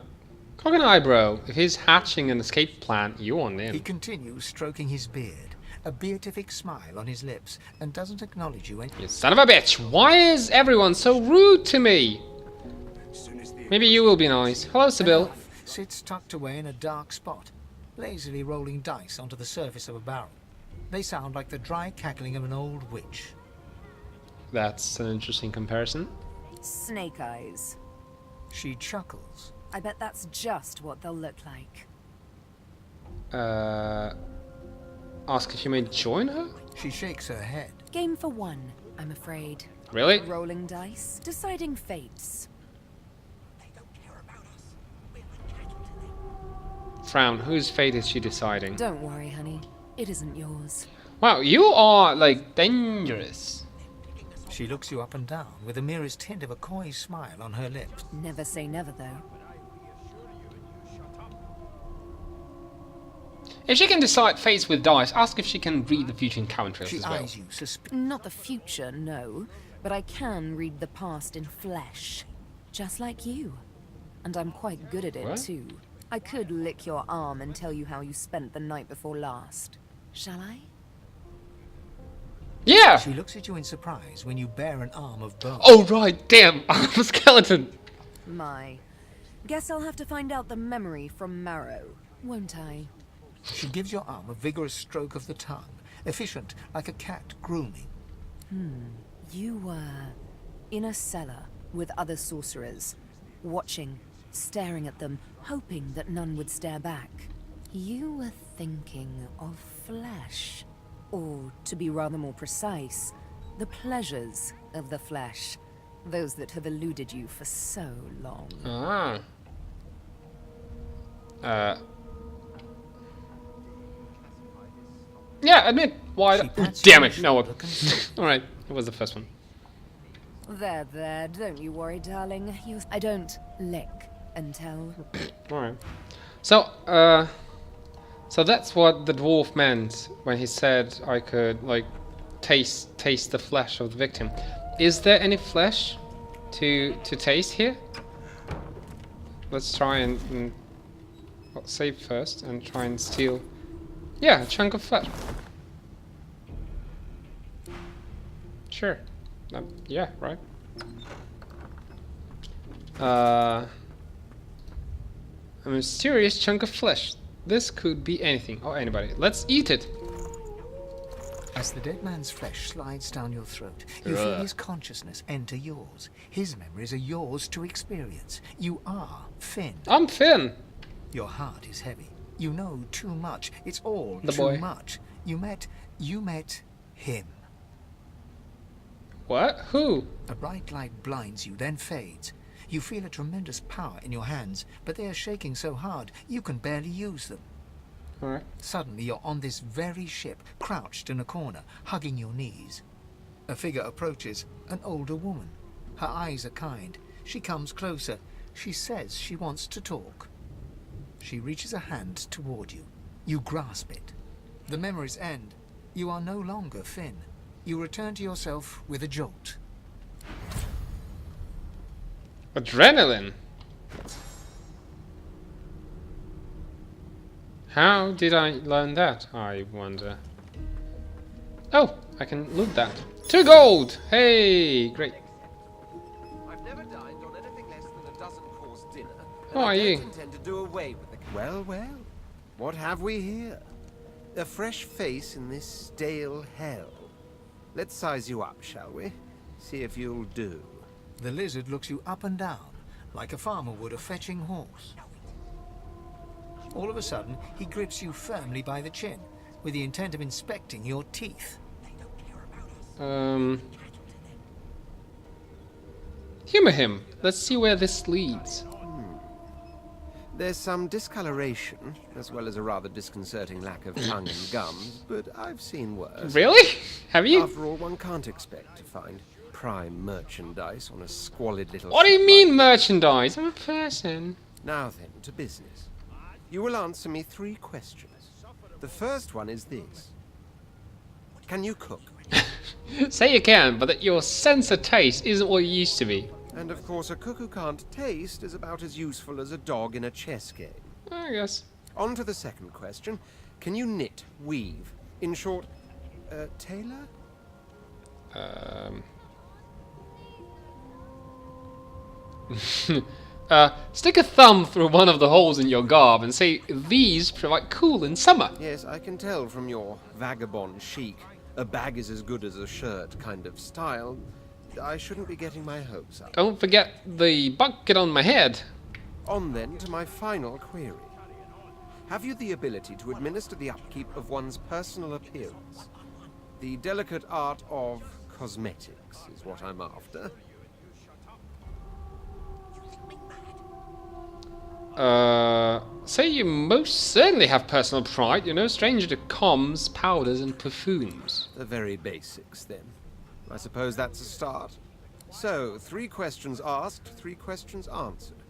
an eyebrow. If he's hatching an escape plan, you on him. He continues stroking his beard, a beatific smile on his lips, and doesn't acknowledge you. You son of a bitch! Why is everyone so rude to me? Maybe you will be nice. Hello, Sybil. Sits tucked away in a dark spot, lazily rolling dice onto the surface of a barrel. They sound like the dry cackling of an old witch. That's an interesting comparison. Snake eyes. She chuckles. I bet that's just what they'll look like. Ask if you may join her? She shakes her head. Game for one, I'm afraid. Really? Rolling dice, deciding fates. Frown. Whose fate is she deciding? Don't worry, honey. It isn't yours. Wow, you are, like, dangerous. She looks you up and down with the merest hint of a coy smile on her lips. Never say never, though. If she can decide fates with dice, ask if she can read the future in characters She as well. eyes you Not the future, no. But I can read the past in flesh. Just like you. And I'm quite good at it, What? too. I could lick your arm and tell you how you spent the night before last. Shall I? Yeah! She looks at you in surprise when you bear an arm of bone. Oh, right, damn, I'm a skeleton. My. Guess I'll have to find out the memory from Marrow, won't I? She gives your arm a vigorous stroke of the tongue, efficient like a cat grooming. You were in a cellar with other sorcerers, watching, staring at them, hoping that none would stare back. You were thinking of flesh. Or, to be rather more precise, the pleasures of the flesh. Those that have eluded you for so long. Yeah, admit. Why? Oh, damn it. No. Alright, it was the first one. There, don't you worry, darling. I don't lick and tell. Alright. So that's what the dwarf meant when he said I could, like, taste the flesh of the victim. Is there any flesh to taste here? Let's try and well, save first and try and steal. Yeah, a chunk of flesh. Sure. Yeah, right. A mysterious chunk of flesh. This could be anything or anybody. Let's eat it. As the dead man's flesh slides down your throat, you feel his consciousness enter yours. His memories are yours to experience. You are Finn. I'm Finn. Your heart is heavy. You know too much. It's all The too boy. much. You met him. What? Who? A bright light blinds you, then fades. You feel a tremendous power in your hands, but they are shaking so hard you can barely use them. Alright. Suddenly you're on this very ship, crouched in a corner, hugging your knees. A figure approaches, an older woman. Her eyes are kind. She comes closer. She says she wants to talk. She reaches a hand toward you. You grasp it. The memories end. You are no longer Finn. You return to yourself with a jolt. Adrenaline. How did I learn that, I wonder? Oh, I can loot that. 2 gold! Hey, great. I've never dined on anything less than a dozen-course dinner. Who are you? I don't intend to do away with the... Well, well. What have we here? A fresh face in this stale hell. Let's size you up, shall we? See if you'll do. The lizard looks you up and down, like a farmer would a fetching horse. All of a sudden, he grips you firmly by the chin, with the intent of inspecting your teeth. Humor him. Let's see where this leads. There's some discoloration, as well as a rather disconcerting lack of tongue and gums, but I've seen worse. Really? Have you? After all, one can't expect to find prime merchandise on a squalid little... What do you ship mean like- merchandise? I'm a person. Now then, to business. You will answer me 3 questions. The first one is this. Can you cook? Say you can, but that your sense of taste isn't what it used to be. And of course, a cook who can't taste is about as useful as a dog in a chess game. I guess. On to the second question. Can you knit, weave? In short, tailor? Stick a thumb through one of the holes in your garb and say, these provide cool in summer. Yes, I can tell from your vagabond chic, a bag is as good as a shirt kind of style. I shouldn't be getting my hopes up. Don't forget the bucket on my head. On then to my final query. Have you the ability to administer the upkeep of one's personal appearance? The delicate art of cosmetics is what I'm after. Say you most certainly have personal pride, you're no stranger to comms, powders and perfumes. The very basics, then. I suppose that's a start. So, 3 questions asked, 3 questions answered.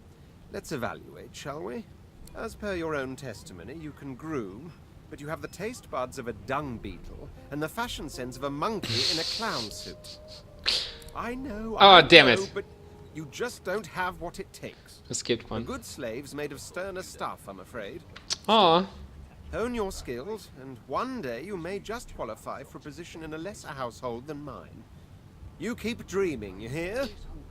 Let's evaluate, shall we? As per your own testimony, you can groom, but you have the taste buds of a dung beetle and the fashion sense of a monkey in a clown suit. I know, Oh, damn it. but you just don't have what it takes. I skipped A one. good slave's made of sterner stuff, I'm afraid. Aw. Hone your skills, and one day you may just qualify for a position in a lesser household than mine. You keep dreaming, you hear?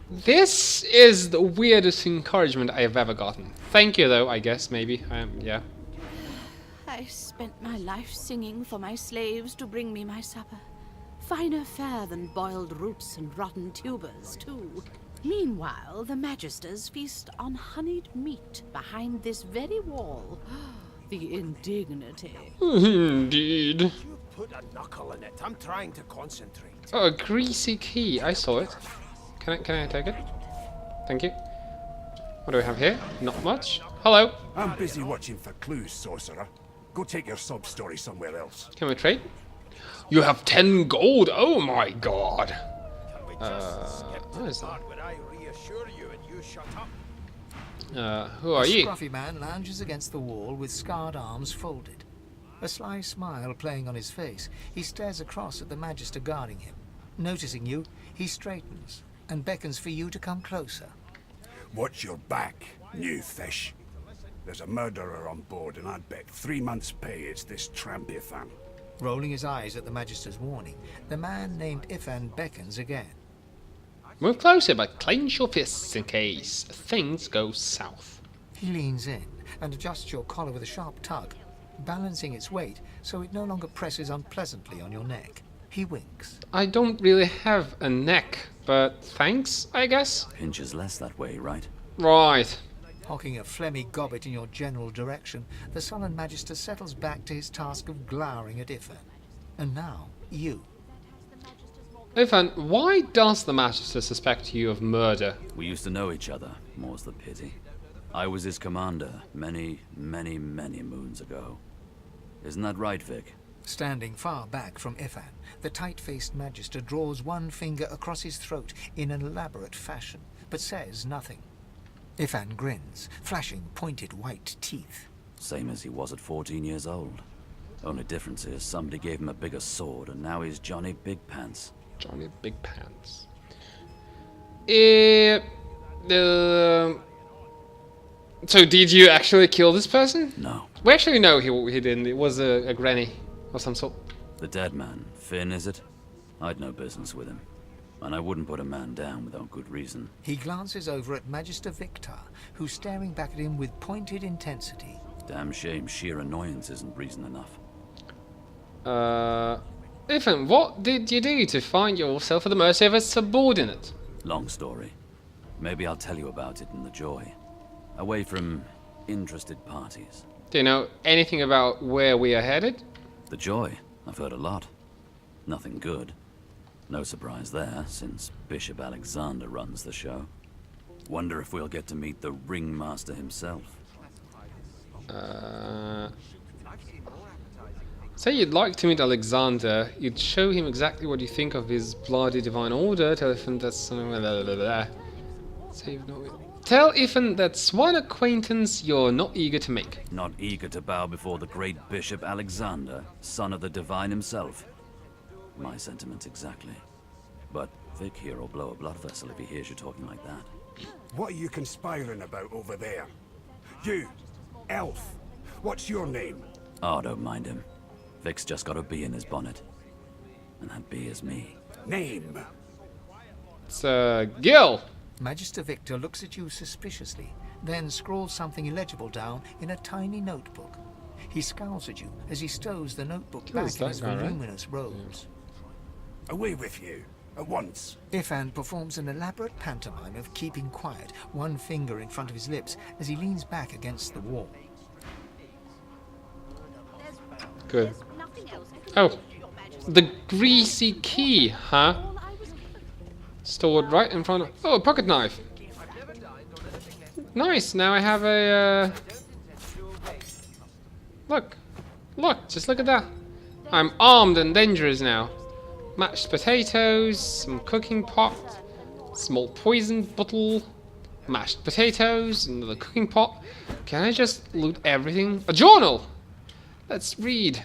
This is the weirdest encouragement I have ever gotten. Thank you, though, I guess, maybe. Yeah. I spent my life singing for my slaves to bring me my supper. Finer fare than boiled roots and rotten tubers, too. Meanwhile, the Magisters feast on honeyed meat behind this very wall. The indignity. Indeed. You put a knuckle in it. I'm trying to concentrate. Oh, a greasy key. I saw it. Can I take it? Thank you. What do we have here? Not much. Hello. I'm busy watching for clues, sorcerer. Go take your sub story somewhere else. Can we trade? You have 10 gold. Oh my god. What is that? I reassure you and you shut up. Who are you? A scruffy man lounges against the wall with scarred arms folded. A sly smile playing on his face, he stares across at the Magister guarding him. Noticing you, he straightens and beckons for you to come closer. Watch your back, new fish. There's a murderer on board, and I'd bet 3 months' pay it's this tramp Ifan. Rolling his eyes at the Magister's warning, the man named Ifan beckons again. Move closer, but clench your fists in case things go south. He leans in and adjusts your collar with a sharp tug, balancing its weight so it no longer presses unpleasantly on your neck. He winks. I don't really have a neck, but thanks, I guess? Pinches less that way, right? Right. Hocking a phlegmy gobbet in your general direction, the sullen Magister settles back to his task of glowering at Ifan. And now, you. Ifan, why does the Magister suspect you of murder? We used to know each other, more's the pity. I was his commander many, many, many moons ago. Isn't that right, Vic? Standing far back from Ifan, the tight-faced Magister draws one finger across his throat in an elaborate fashion, but says nothing. Ifan grins, flashing pointed white teeth. Same as he was at 14 years old. Only difference is somebody gave him a bigger sword, and now he's Johnny Big Pants. Johnny Big Pants. So did you actually kill this person? No. We actually know he didn't. It was a granny of some sort. The dead man, Finn, is it? I'd no business with him. And I wouldn't put a man down without good reason. He glances over at Magister Victor, who's staring back at him with pointed intensity. Damn shame sheer annoyance isn't reason enough. Ifan, what did you do to find yourself at the mercy of a subordinate? Long story. Maybe I'll tell you about it in the Joy. Away from interested parties. Do you know anything about where we are headed? The Joy? I've heard a lot. Nothing good. No surprise there, since Bishop Alexander runs the show. Wonder if we'll get to meet the ringmaster himself. Say you'd like to meet Alexander, you'd show him exactly what you think of his bloody divine order, tell Ifan that's... Tell Ifan that's one acquaintance you're not eager to make. Not eager to bow before the great Bishop Alexander, son of the divine himself. My sentiments exactly. But Vic here will blow a blood vessel if he hears you talking like that. What are you conspiring about over there? You, Elf, what's your name? Oh, don't mind him. Vic's just got a bee in his bonnet. And that bee is me. Name? It's, Gil! Magister Victor looks at you suspiciously, then scrawls something illegible down in a tiny notebook. He scowls at you as he stows the notebook back in his voluminous robes. Away with you, at once. Ifan performs an elaborate pantomime of keeping quiet, one finger in front of his lips as he leans back against the wall. Good. Oh, the greasy key, huh? Stored right in front of... Oh, a pocket knife. Nice, now I have a... Look, just look at that. I'm armed and dangerous now. Mashed potatoes, some cooking pot, small poison bottle, mashed potatoes, another cooking pot. Can I just loot everything? A journal! Let's read.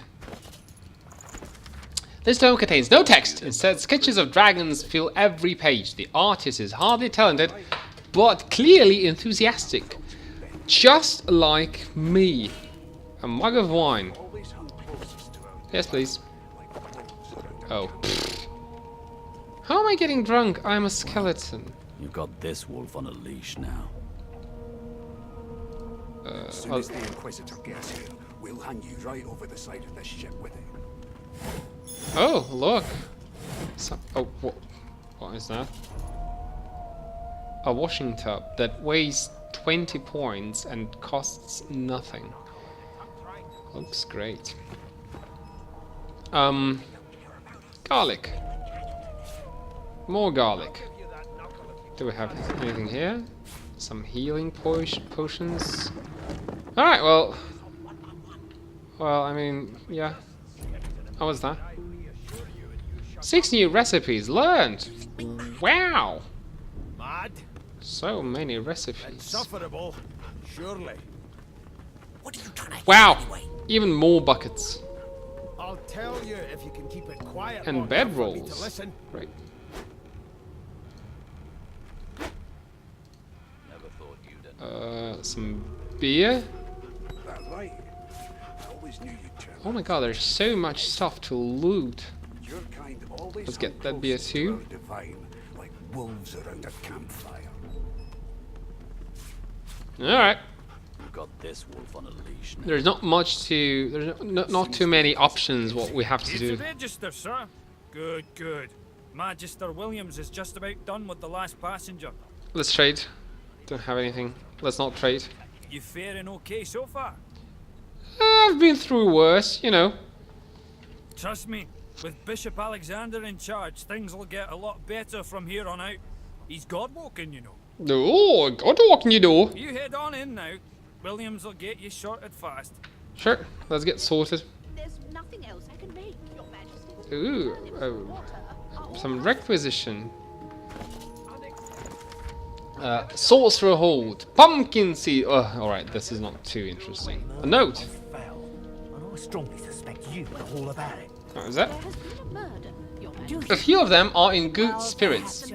This tome contains no text. Instead, sketches of dragons fill every page. The artist is hardly talented, but clearly enthusiastic. Just like me. A mug of wine. Yes, please. Oh. How am I getting drunk? I'm a skeleton. You've got this wolf on a leash now. As soon as the Inquisitor gets here, we'll hang you right over the side of this ship with him. Oh, look. Oh, what is that? A washing tub that weighs 20 points and costs nothing. Looks great. Garlic. More garlic. Do we have anything here? Some healing potions. Alright, well, I mean, yeah. How was that? 6 new recipes learned! Wow! Mad? So many recipes. Insufferable, surely. What are you trying to Wow! do anyway? Even more buckets. I'll tell you if you can keep it quiet. And bedrolls. Great. Some beer. That's right. I always knew you'd turn. Oh my god, there's so much stuff to loot. Your kind always Let's get that beer too. divine, like wolves around a campfire. Alright. We've got this wolf on a leash now. There's not much to... There's not too many options what we have to It's do. a register, sir. Good, good. Magister Williams is just about done with the last passenger. Let's trade. Don't have anything. Let's not trade. You faring okay so far? I've been through worse, you know. Trust me, with Bishop Alexander in charge, things will get a lot better from here on out. He's God-walking, you know. Oh, God walking, you know. You head on in now. Williams will get you sorted fast. Sure, let's get sorted. There's nothing else I can make, Your Majesty. Ooh, some requisition. Sorcerer hold. Pumpkin seed. Oh, alright, this is not too interesting. A note. And I strongly suspect you know all about it. What is that? There has been a murder, Your A Majesty. few of them are in good spirits.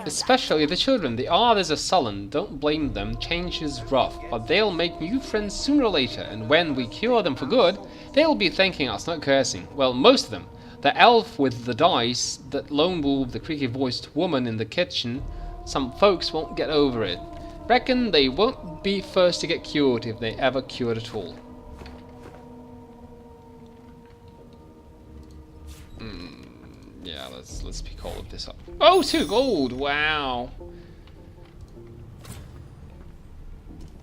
Especially the children. The others are sullen. Don't blame them. Change is rough. But they'll make new friends sooner or later. And when we cure them for good, they'll be thanking us, not cursing. Well, most of them. The elf with the dice, that lone wolf, the creaky-voiced woman in the kitchen. Some folks won't get over it. Reckon they won't be first to get cured if they ever cured at all. Yeah, let's pick all of this up. Oh, 2 gold! Wow.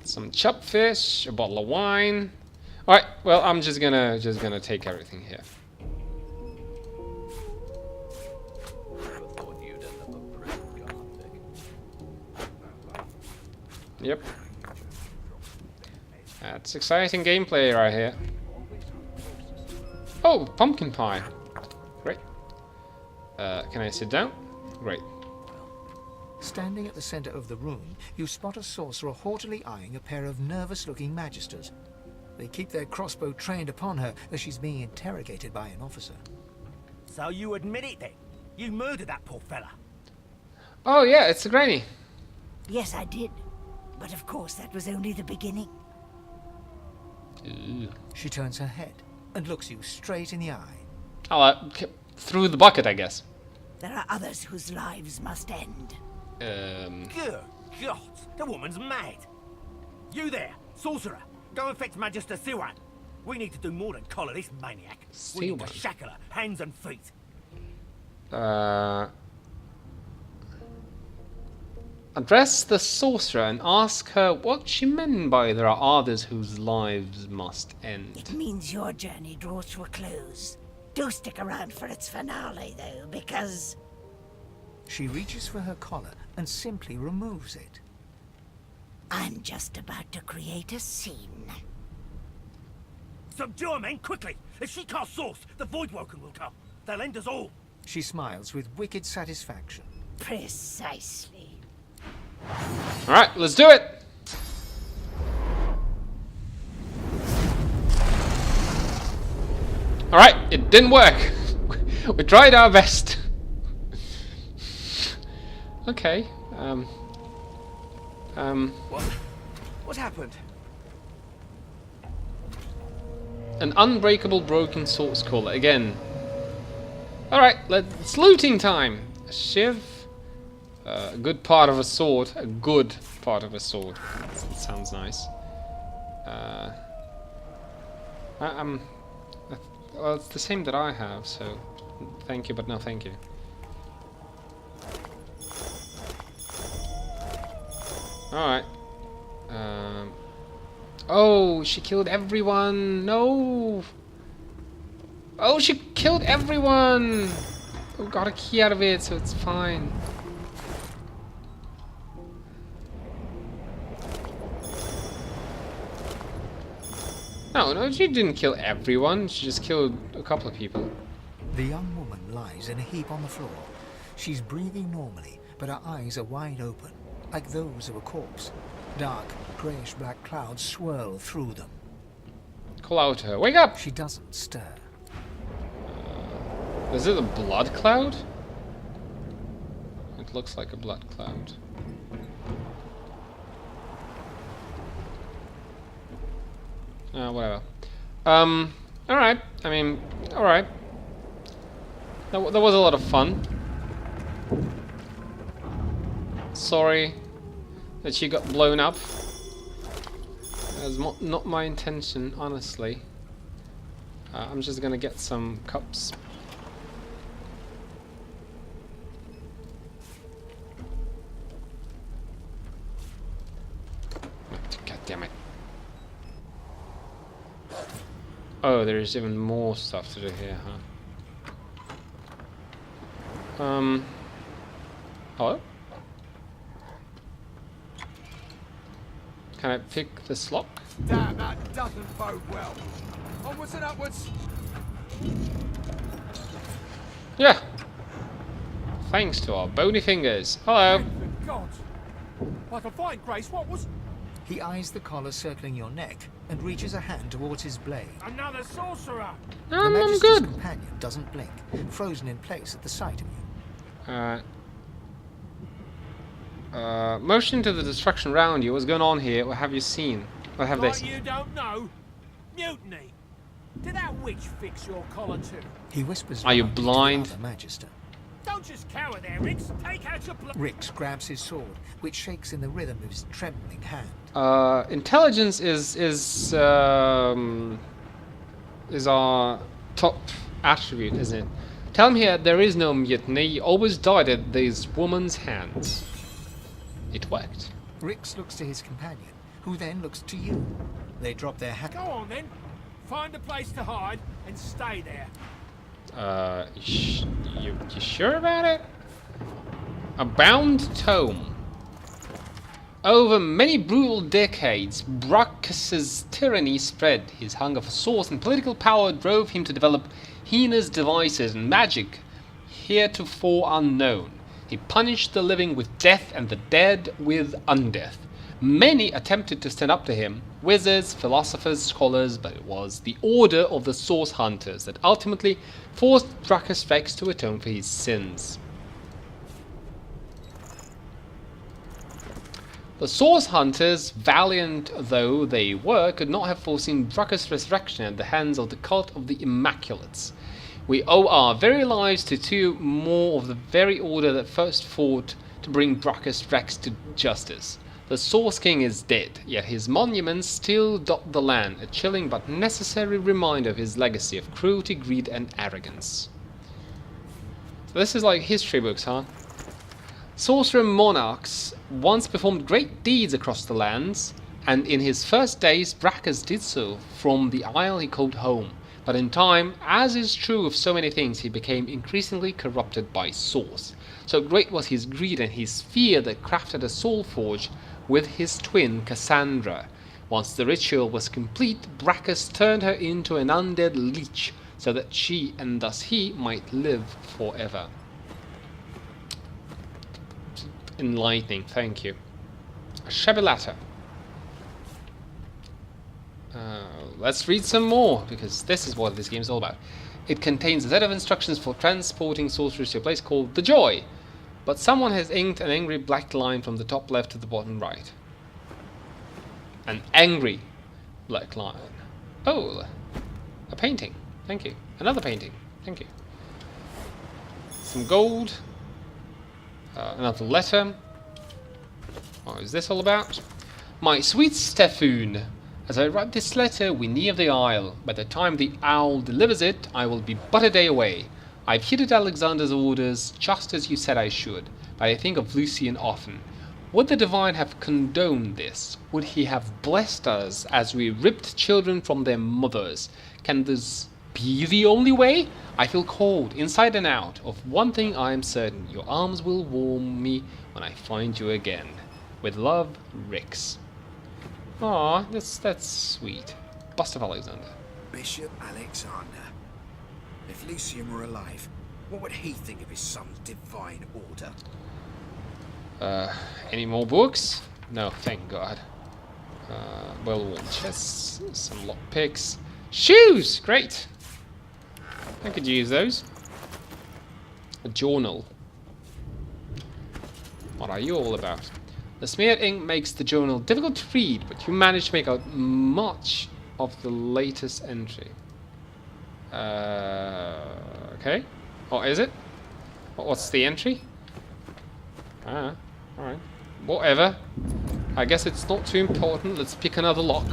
Some chopped fish, a bottle of wine. Alright, well I'm just gonna take everything here. Yep. That's exciting gameplay right here. Oh, pumpkin pie. Great. Can I sit down? Great. Standing at the center of the room, you spot a sorcerer haughtily eyeing a pair of nervous-looking magisters. They keep their crossbow trained upon her as she's being interrogated by an officer. So you admit it then? You murdered that poor fella? Oh yeah, it's a granny. Yes, I did. But of course, that was only the beginning. She turns her head and looks you straight in the eye. Oh, through the bucket, I guess. There are others whose lives must end. Good God, the woman's mad. You there, sorcerer, go and fetch Magister Siwan. We need to do more than collar this maniac. We need to shackle her, hands and feet. Address the sorcerer and ask her what she meant by there are others whose lives must end. It means your journey draws to a close. Do stick around for its finale, though, because... She reaches for her collar and simply removes it. I'm just about to create a scene. Subdue her, men, quickly! If she casts source, the Voidwoken will come. They'll end us all. She smiles with wicked satisfaction. Precisely. Alright, let's do it! Alright, it didn't work. We tried our best. Okay, What happened? An unbreakable broken source caller again. Alright, it's looting time. A shiv. A good part of a sword. A good part of a sword. That sounds nice. Well, it's the same that I have, so thank you, but no thank you. Alright. Oh, she killed everyone! No! Oh, she killed everyone! We got a key out of it, so it's fine. No, she didn't kill everyone. She just killed a couple of people. The young woman lies in a heap on the floor. She's breathing normally, but her eyes are wide open, like those of a corpse. Dark, greyish-black clouds swirl through them. Call out to her. Wake up! She doesn't stir. Is it a blood cloud? It looks like a blood cloud. Whatever. Alright. I mean, alright. That was a lot of fun. Sorry that she got blown up. That was not my intention, honestly. I'm just gonna get some cups. God damn it. Oh, there's even more stuff to do here, huh? Hello? Can I pick this lock? Damn, that doesn't bode well. Onwards and upwards. Yeah. Thanks to our bony fingers. Hello. God. I can find Grace. What was... He eyes the collar circling your neck and reaches a hand towards his blade. Another sorcerer! The Magister's companion doesn't blink, frozen in place at the sight of you. Motion to the destruction around you. What's going on here? What have you seen? What have they seen? You don't know? Mutiny! Did that witch fix your collar too? He whispers. Are you blind? To the Magister. Don't just cower there, Rix. Take out your Rix grabs his sword, which shakes in the rhythm of his trembling hand. Intelligence is our top attribute, isn't it? Tell him here there is no mutiny. He always died at these woman's hands. It worked. Rix looks to his companion, who then looks to you. They drop their hat. Go on then. Find a place to hide and stay there. You sure about it? A bound tome. Over many brutal decades, Brachus's tyranny spread. His hunger for source and political power drove him to develop heinous devices and magic heretofore unknown. He punished the living with death and the dead with undeath. Many attempted to stand up to him, wizards, philosophers, scholars, but it was the order of the Source Hunters that ultimately forced Brachus Rex to atone for his sins. The Source Hunters, valiant though they were, could not have foreseen Brachus' resurrection at the hands of the cult of the Immaculates. We owe our very lives to two more of the very order that first fought to bring Brachus Rex to justice. The Source King is dead, yet his monuments still dot the land, a chilling but necessary reminder of his legacy of cruelty, greed, and arrogance. So this is like history books, huh? Sorcerer monarchs once performed great deeds across the lands, and in his first days Brachus did so from the isle he called home. But in time, as is true of so many things, he became increasingly corrupted by Source. So great was his greed and his fear that crafted a soul forge with his twin Cassandra. Once the ritual was complete, Brachus turned her into an undead leech, so that she, and thus he, might live forever. Enlightening, thank you. A shabby letter. Let's read some more, because this is what this game is all about. It contains a set of instructions for transporting sorcerers to a place called The Joy, but someone has inked an angry black line from the top left to the bottom right. An angry black line. Oh, a painting. Thank you. Another painting. Thank you. Some gold. Another letter. What is this all about? My sweet Stefan, as I write this letter, we near the isle. By the time the owl delivers it, I will be but a day away. I've heeded Alexander's orders, just as you said I should, but I think of Lucian often. Would the Divine have condoned this? Would he have blessed us as we ripped children from their mothers? Can this be the only way? I feel cold, inside and out. Of one thing I am certain, your arms will warm me when I find you again. With love, Rix. Aw, that's sweet. Bust of Alexander. Bishop Alexander. If Lucian were alive, what would he think of his son's divine order? Any more books? No, thank God. Well-worn chests, some lockpicks. Shoes! Great! I could use those. A journal. What are you all about? The smeared ink makes the journal difficult to read, but you manage to make out much of the latest entry. Okay. What is it? What's the entry? Alright. Whatever. I guess it's not too important. Let's pick another lock.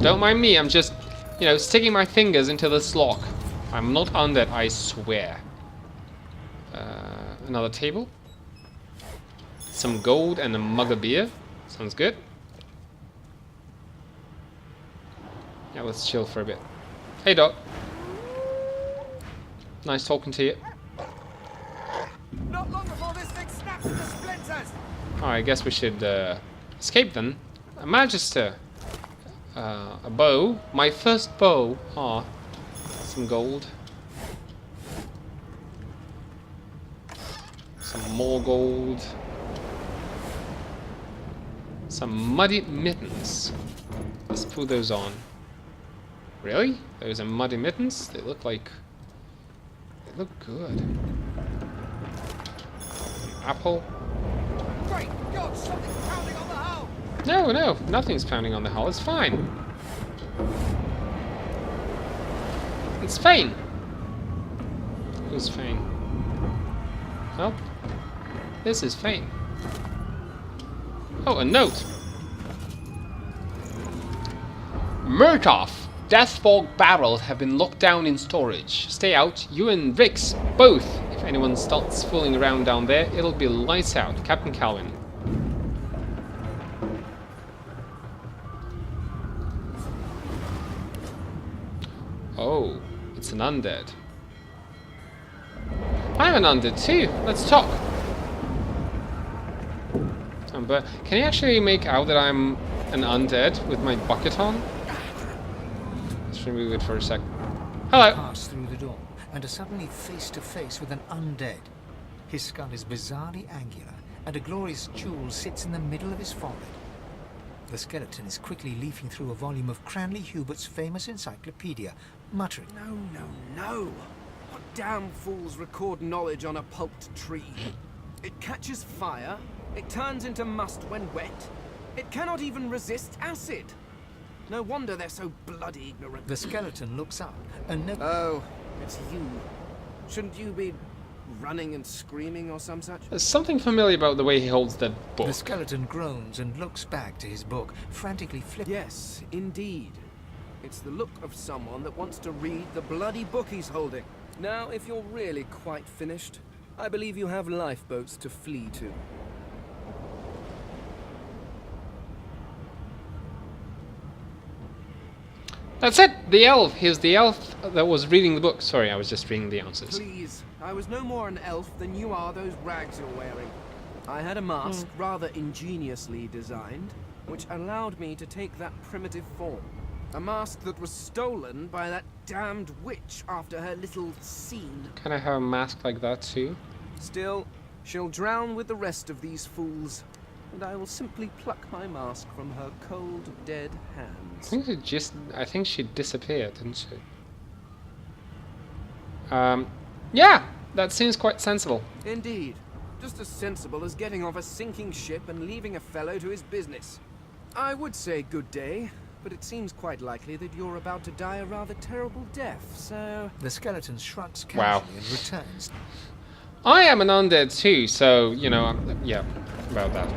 Don't mind me, I'm just, you know, sticking my fingers into this lock. I'm not undead, I swear. Another table. Some gold and a mug of beer. Sounds good. Yeah, let's chill for a bit. Hey, dog. Nice talking to you. Not long before this thing snaps into splinters. Oh, I guess we should escape then. A Magister. A bow. My first bow. Ah, some gold. Some more gold. Some muddy mittens. Let's put those on. Really? Those are muddy mittens? They look like... They look good. Apple. Great God, something's pounding on the hull. No, no, nothing's pounding on the hull. It's fine. It's fine. Who's fine? Well, this is fine. Oh, a note. Murkoff. Deathfog barrels have been locked down in storage. Stay out, you and Rix, both. If anyone starts fooling around down there, it'll be lights out. Captain Calvin. Oh, it's an undead. I'm an undead too. Let's talk. But can you actually make out that I'm an undead with my bucket on? Let's remove it for a sec. Hello. Pass through the door and are suddenly face to face with an undead. His skull is bizarrely angular, and a glorious jewel sits in the middle of his forehead. The skeleton is quickly leafing through a volume of Cranley Hubert's famous encyclopedia, muttering, No, no, no. What damn fools record knowledge on a pulped tree? It catches fire, it turns into must when wet, it cannot even resist acid. No wonder they're so bloody ignorant. The skeleton looks up and Oh, it's you. Shouldn't you be running and screaming or some such? There's something familiar about the way he holds that book. The skeleton groans and looks back to his book, frantically flipping. Yes, indeed. It's the look of someone that wants to read the bloody book he's holding. Now, if you're really quite finished, I believe you have lifeboats to flee to. That's it! The elf! Here's the elf that was reading the book. Sorry, I was just reading the answers. Please, I was no more an elf than you are those rags you're wearing. I had a mask, rather ingeniously designed, which allowed me to take that primitive form. A mask that was stolen by that damned witch after her little scene. Can I have a mask like that too? Still, she'll drown with the rest of these fools, and I will simply pluck my mask from her cold, dead hands. I think she disappeared, didn't she? Yeah, that seems quite sensible. Indeed. Just as sensible as getting off a sinking ship and leaving a fellow to his business. I would say good day, but it seems quite likely that you're about to die a rather terrible death, so... The skeleton shrugs casually and returns. I am an undead too, so, you know, yeah, about that.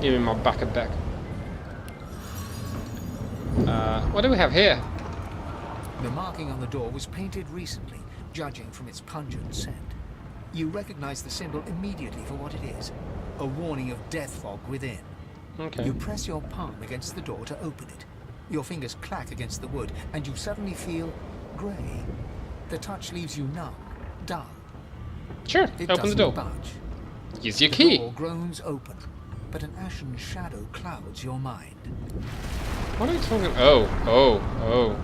Give me my bucket back. What do we have here? The marking on the door was painted recently, judging from its pungent scent. You recognize the symbol immediately for what it is, a warning of death fog within. Okay. You press your palm against the door to open it. Your fingers clack against the wood, and you suddenly feel grey. The touch leaves you numb, dull. Sure, It open the doesn't door. budge. Use your The key. door groans open, but an ashen shadow clouds your mind. What are you talking? Oh.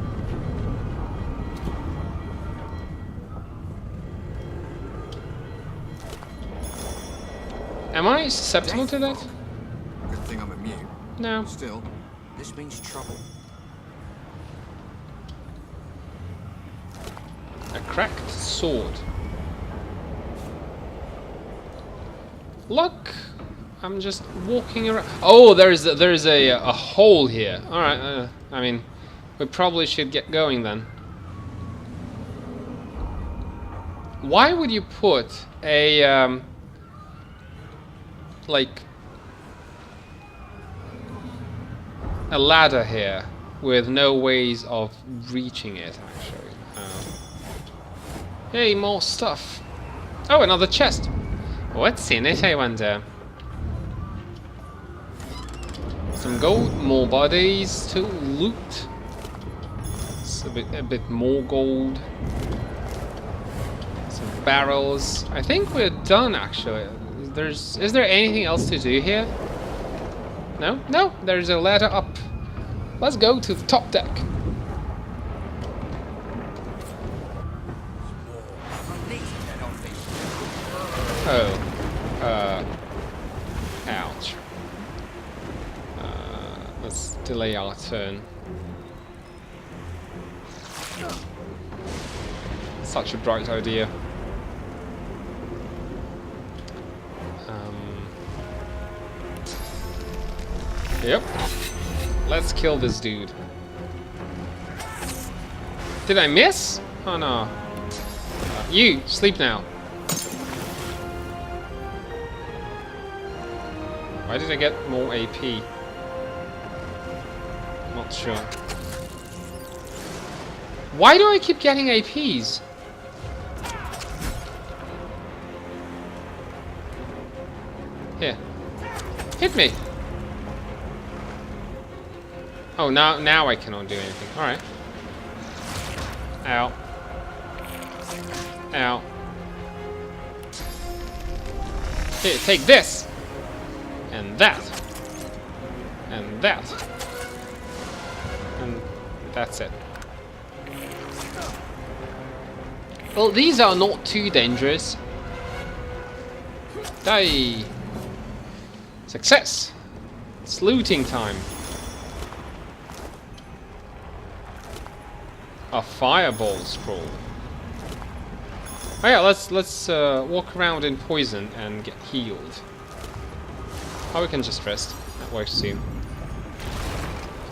Am I susceptible to that? Good thing I'm immune. No. Still, this means trouble. A cracked sword. Look, I'm just walking around. Oh, there is a hole here. All right. I mean, we probably should get going then. Why would you put a like a ladder here with no ways of reaching it, actually. Hey, more stuff. Oh, another chest. What's in it, I wonder? Some gold, more bodies to loot. It's a bit more gold. Some barrels. I think we're done, actually. Is there anything else to do here? No? No, there's a ladder up. Let's go to the top deck. Oh. Ouch. Let's delay our turn. Such a bright idea. Yep. Let's kill this dude. Did I miss? Oh no. You, sleep now. Why did I get more AP? Not sure. Why do I keep getting APs? Here. Hit me. Oh, now I cannot do anything. Alright. Ow. Ow. Here, take this! And that. And that. And that's it. Well, these are not too dangerous. Die! Success! It's looting time. A fireball scroll. Oh yeah, let's walk around in poison and get healed. Oh, we can just rest. That works too.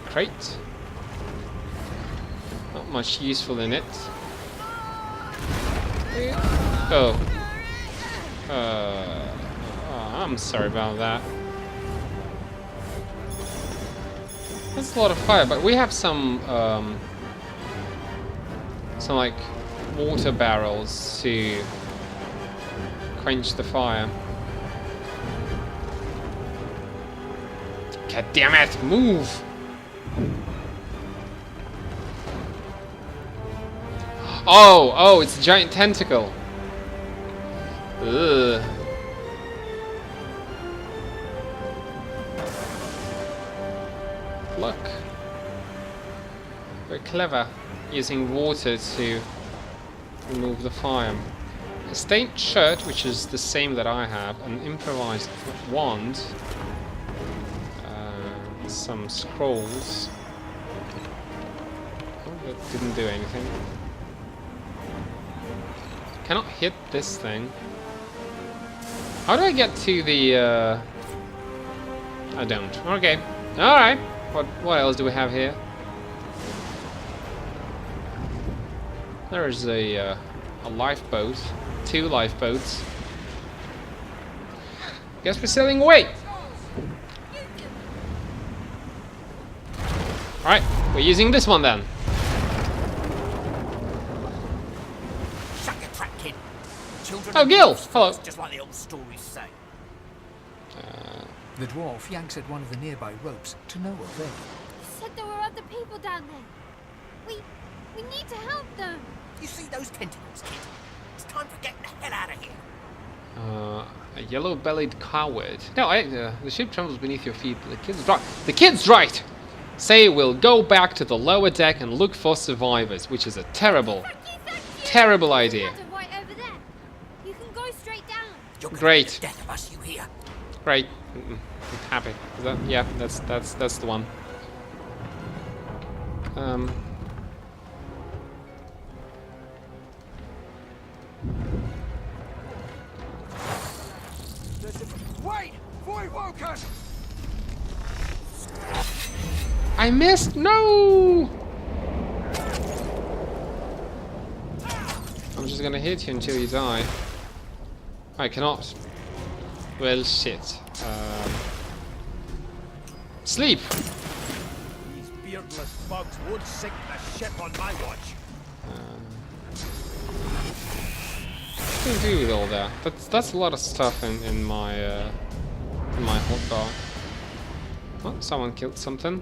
Crate. Not much useful in it. Oh. I'm sorry about that. That's a lot of fire, but we have some like water barrels to quench the fire. God damn it, move! Oh, it's a giant tentacle. Ugh. Look. Very clever. Using water to remove the fire. A stained shirt, which is the same that I have, an improvised wand, some scrolls. Oh, that didn't do anything. Cannot hit this thing. How do I get to the? I don't. Okay. All right. What else do we have here? There is a lifeboat, 2 lifeboats. Guess we're sailing away. All right, we're using this one then. Shut your trap, kid. Children Oh, Gil. Hello. Just like the old stories say. The dwarf yanks at one of the nearby ropes to no avail. You said there were other people down there. We need to help them. You see those tentacles, kid? It's time for getting the hell out of here. A yellow-bellied coward. No, the ship trembles beneath your feet. The kid's right. Say we'll go back to the lower deck and look for survivors, which is a terrible idea. Right over there. You can go straight down. You're gonna Great. be the death of us, you hear? Great. I'm happy. Is that, yeah, that's the one. Wait! Voidwoken! I missed. No. I'm just gonna hit you until you die. I cannot. Well, shit. Sleep! These beardless bugs would sink the ship on my watch. What can I do with all that? That's a lot of stuff in my hotbar. Oh, someone killed something.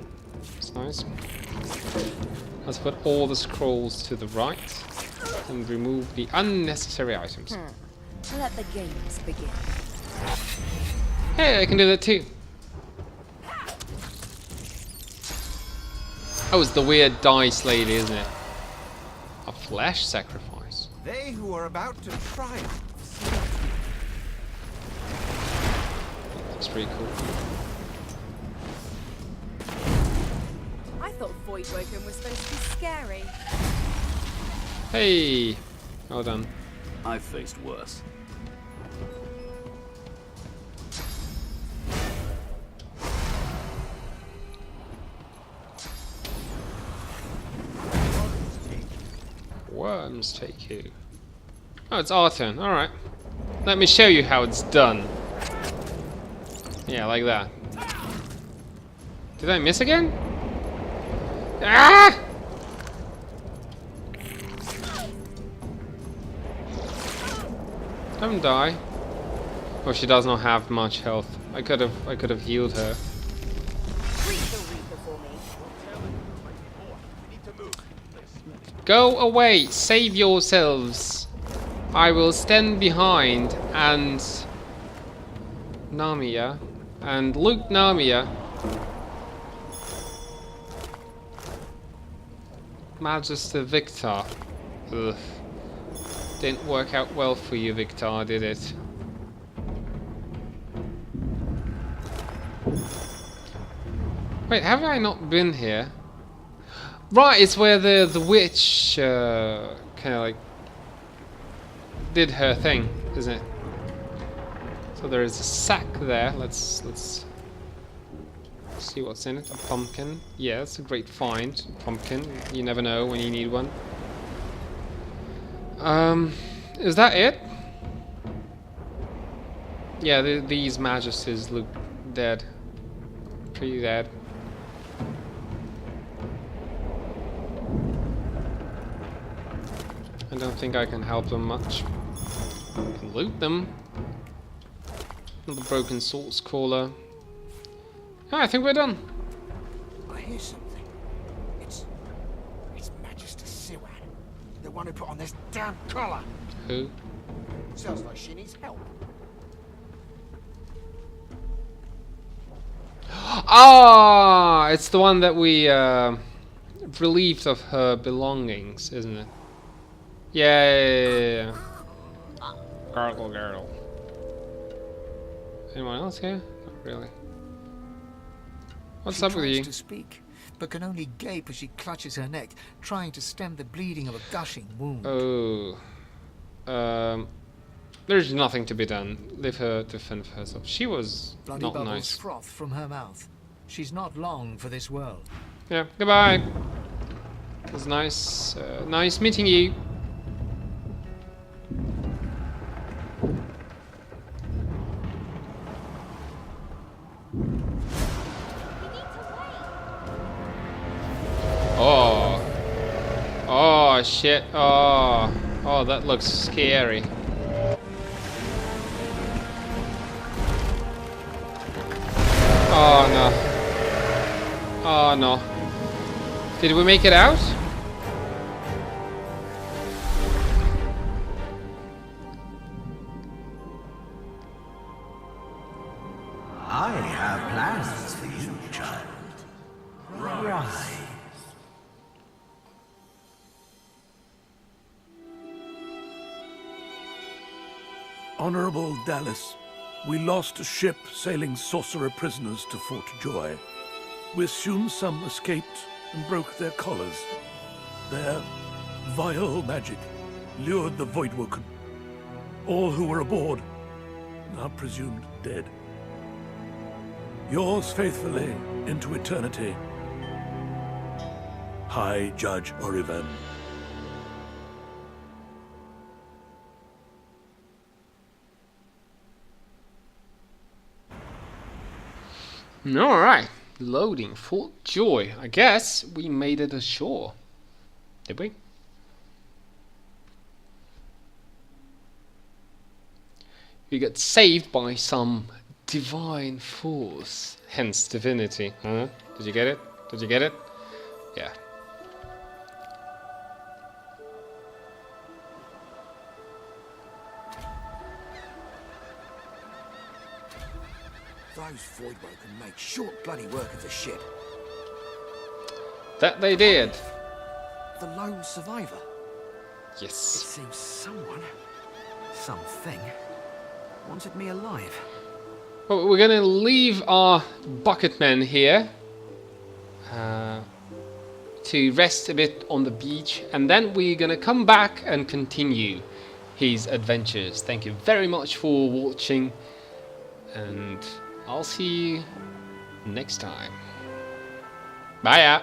That's nice. Let's put all the scrolls to the right and remove the unnecessary items. Let the games begin. Hey, I can do that too. Oh, it's the weird dice lady, isn't it? A flesh sacrifice. They who are about to triumph. That's pretty cool. I thought Voidwoken was supposed to be scary. Hey! Well done. I've faced worse. Worms take you. Oh, it's our turn. Alright. Let me show you how it's done. Yeah, like that. Did I miss again? Ah! Don't die. Oh, she does not have much health. I could have healed her. Go away! Save yourselves! I will stand behind and Namiya and loot Namiya. Magister Victor. Ugh. Didn't work out well for you, Victor, did it? Wait, have I not been here? Right, it's where the witch kind of like did her thing, isn't it? So there is a sack there. Let's see what's in it. A pumpkin. Yeah, that's a great find. Pumpkin. You never know when you need one. Is that it? Yeah, these magisters look dead. Pretty dead. I don't think I can help them much. I can loot them. The broken source caller. Ah, I think we're done. I hear something. It's Magister Siwan, the one who put on this damn collar. Who? Sounds like she needs help. Ah, it's the one that we relieved of her belongings, isn't it? Yeah. Gargle, gargle. Anyone else here? Not really. What's up with you? She tries to speak, but can only gape as she clutches her neck, trying to stem the bleeding of a gushing wound. Oh. There's nothing to be done. Leave her to fend for herself. She was Bloody not bubbles nice. froth from her mouth. She's not long for this world. Yeah, goodbye. It was nice, nice meeting you. Oh. Oh, shit. Oh. Oh, that looks scary. Oh, no. Oh, no. Did we make it out? I have plans for you, child. Rise. Honorable Dallas, we lost a ship sailing sorcerer prisoners to Fort Joy. We assume some escaped and broke their collars. Their vile magic lured the Voidwoken. All who were aboard are presumed dead. Yours faithfully into eternity, High Judge Orivan. Alright, loading Fort Joy. I guess we made it ashore. Did we? We got saved by some divine force, hence divinity. Huh? Did you get it? Did you get it? Yeah. Those Voidwoken can make short bloody work of the ship. That they did. The lone survivor. Yes. It seems someone, something, wanted me alive. Well, we're gonna leave our bucket man here to rest a bit on the beach, and then we're gonna come back and continue his adventures. Thank you very much for watching, and I'll see you next time. Bye.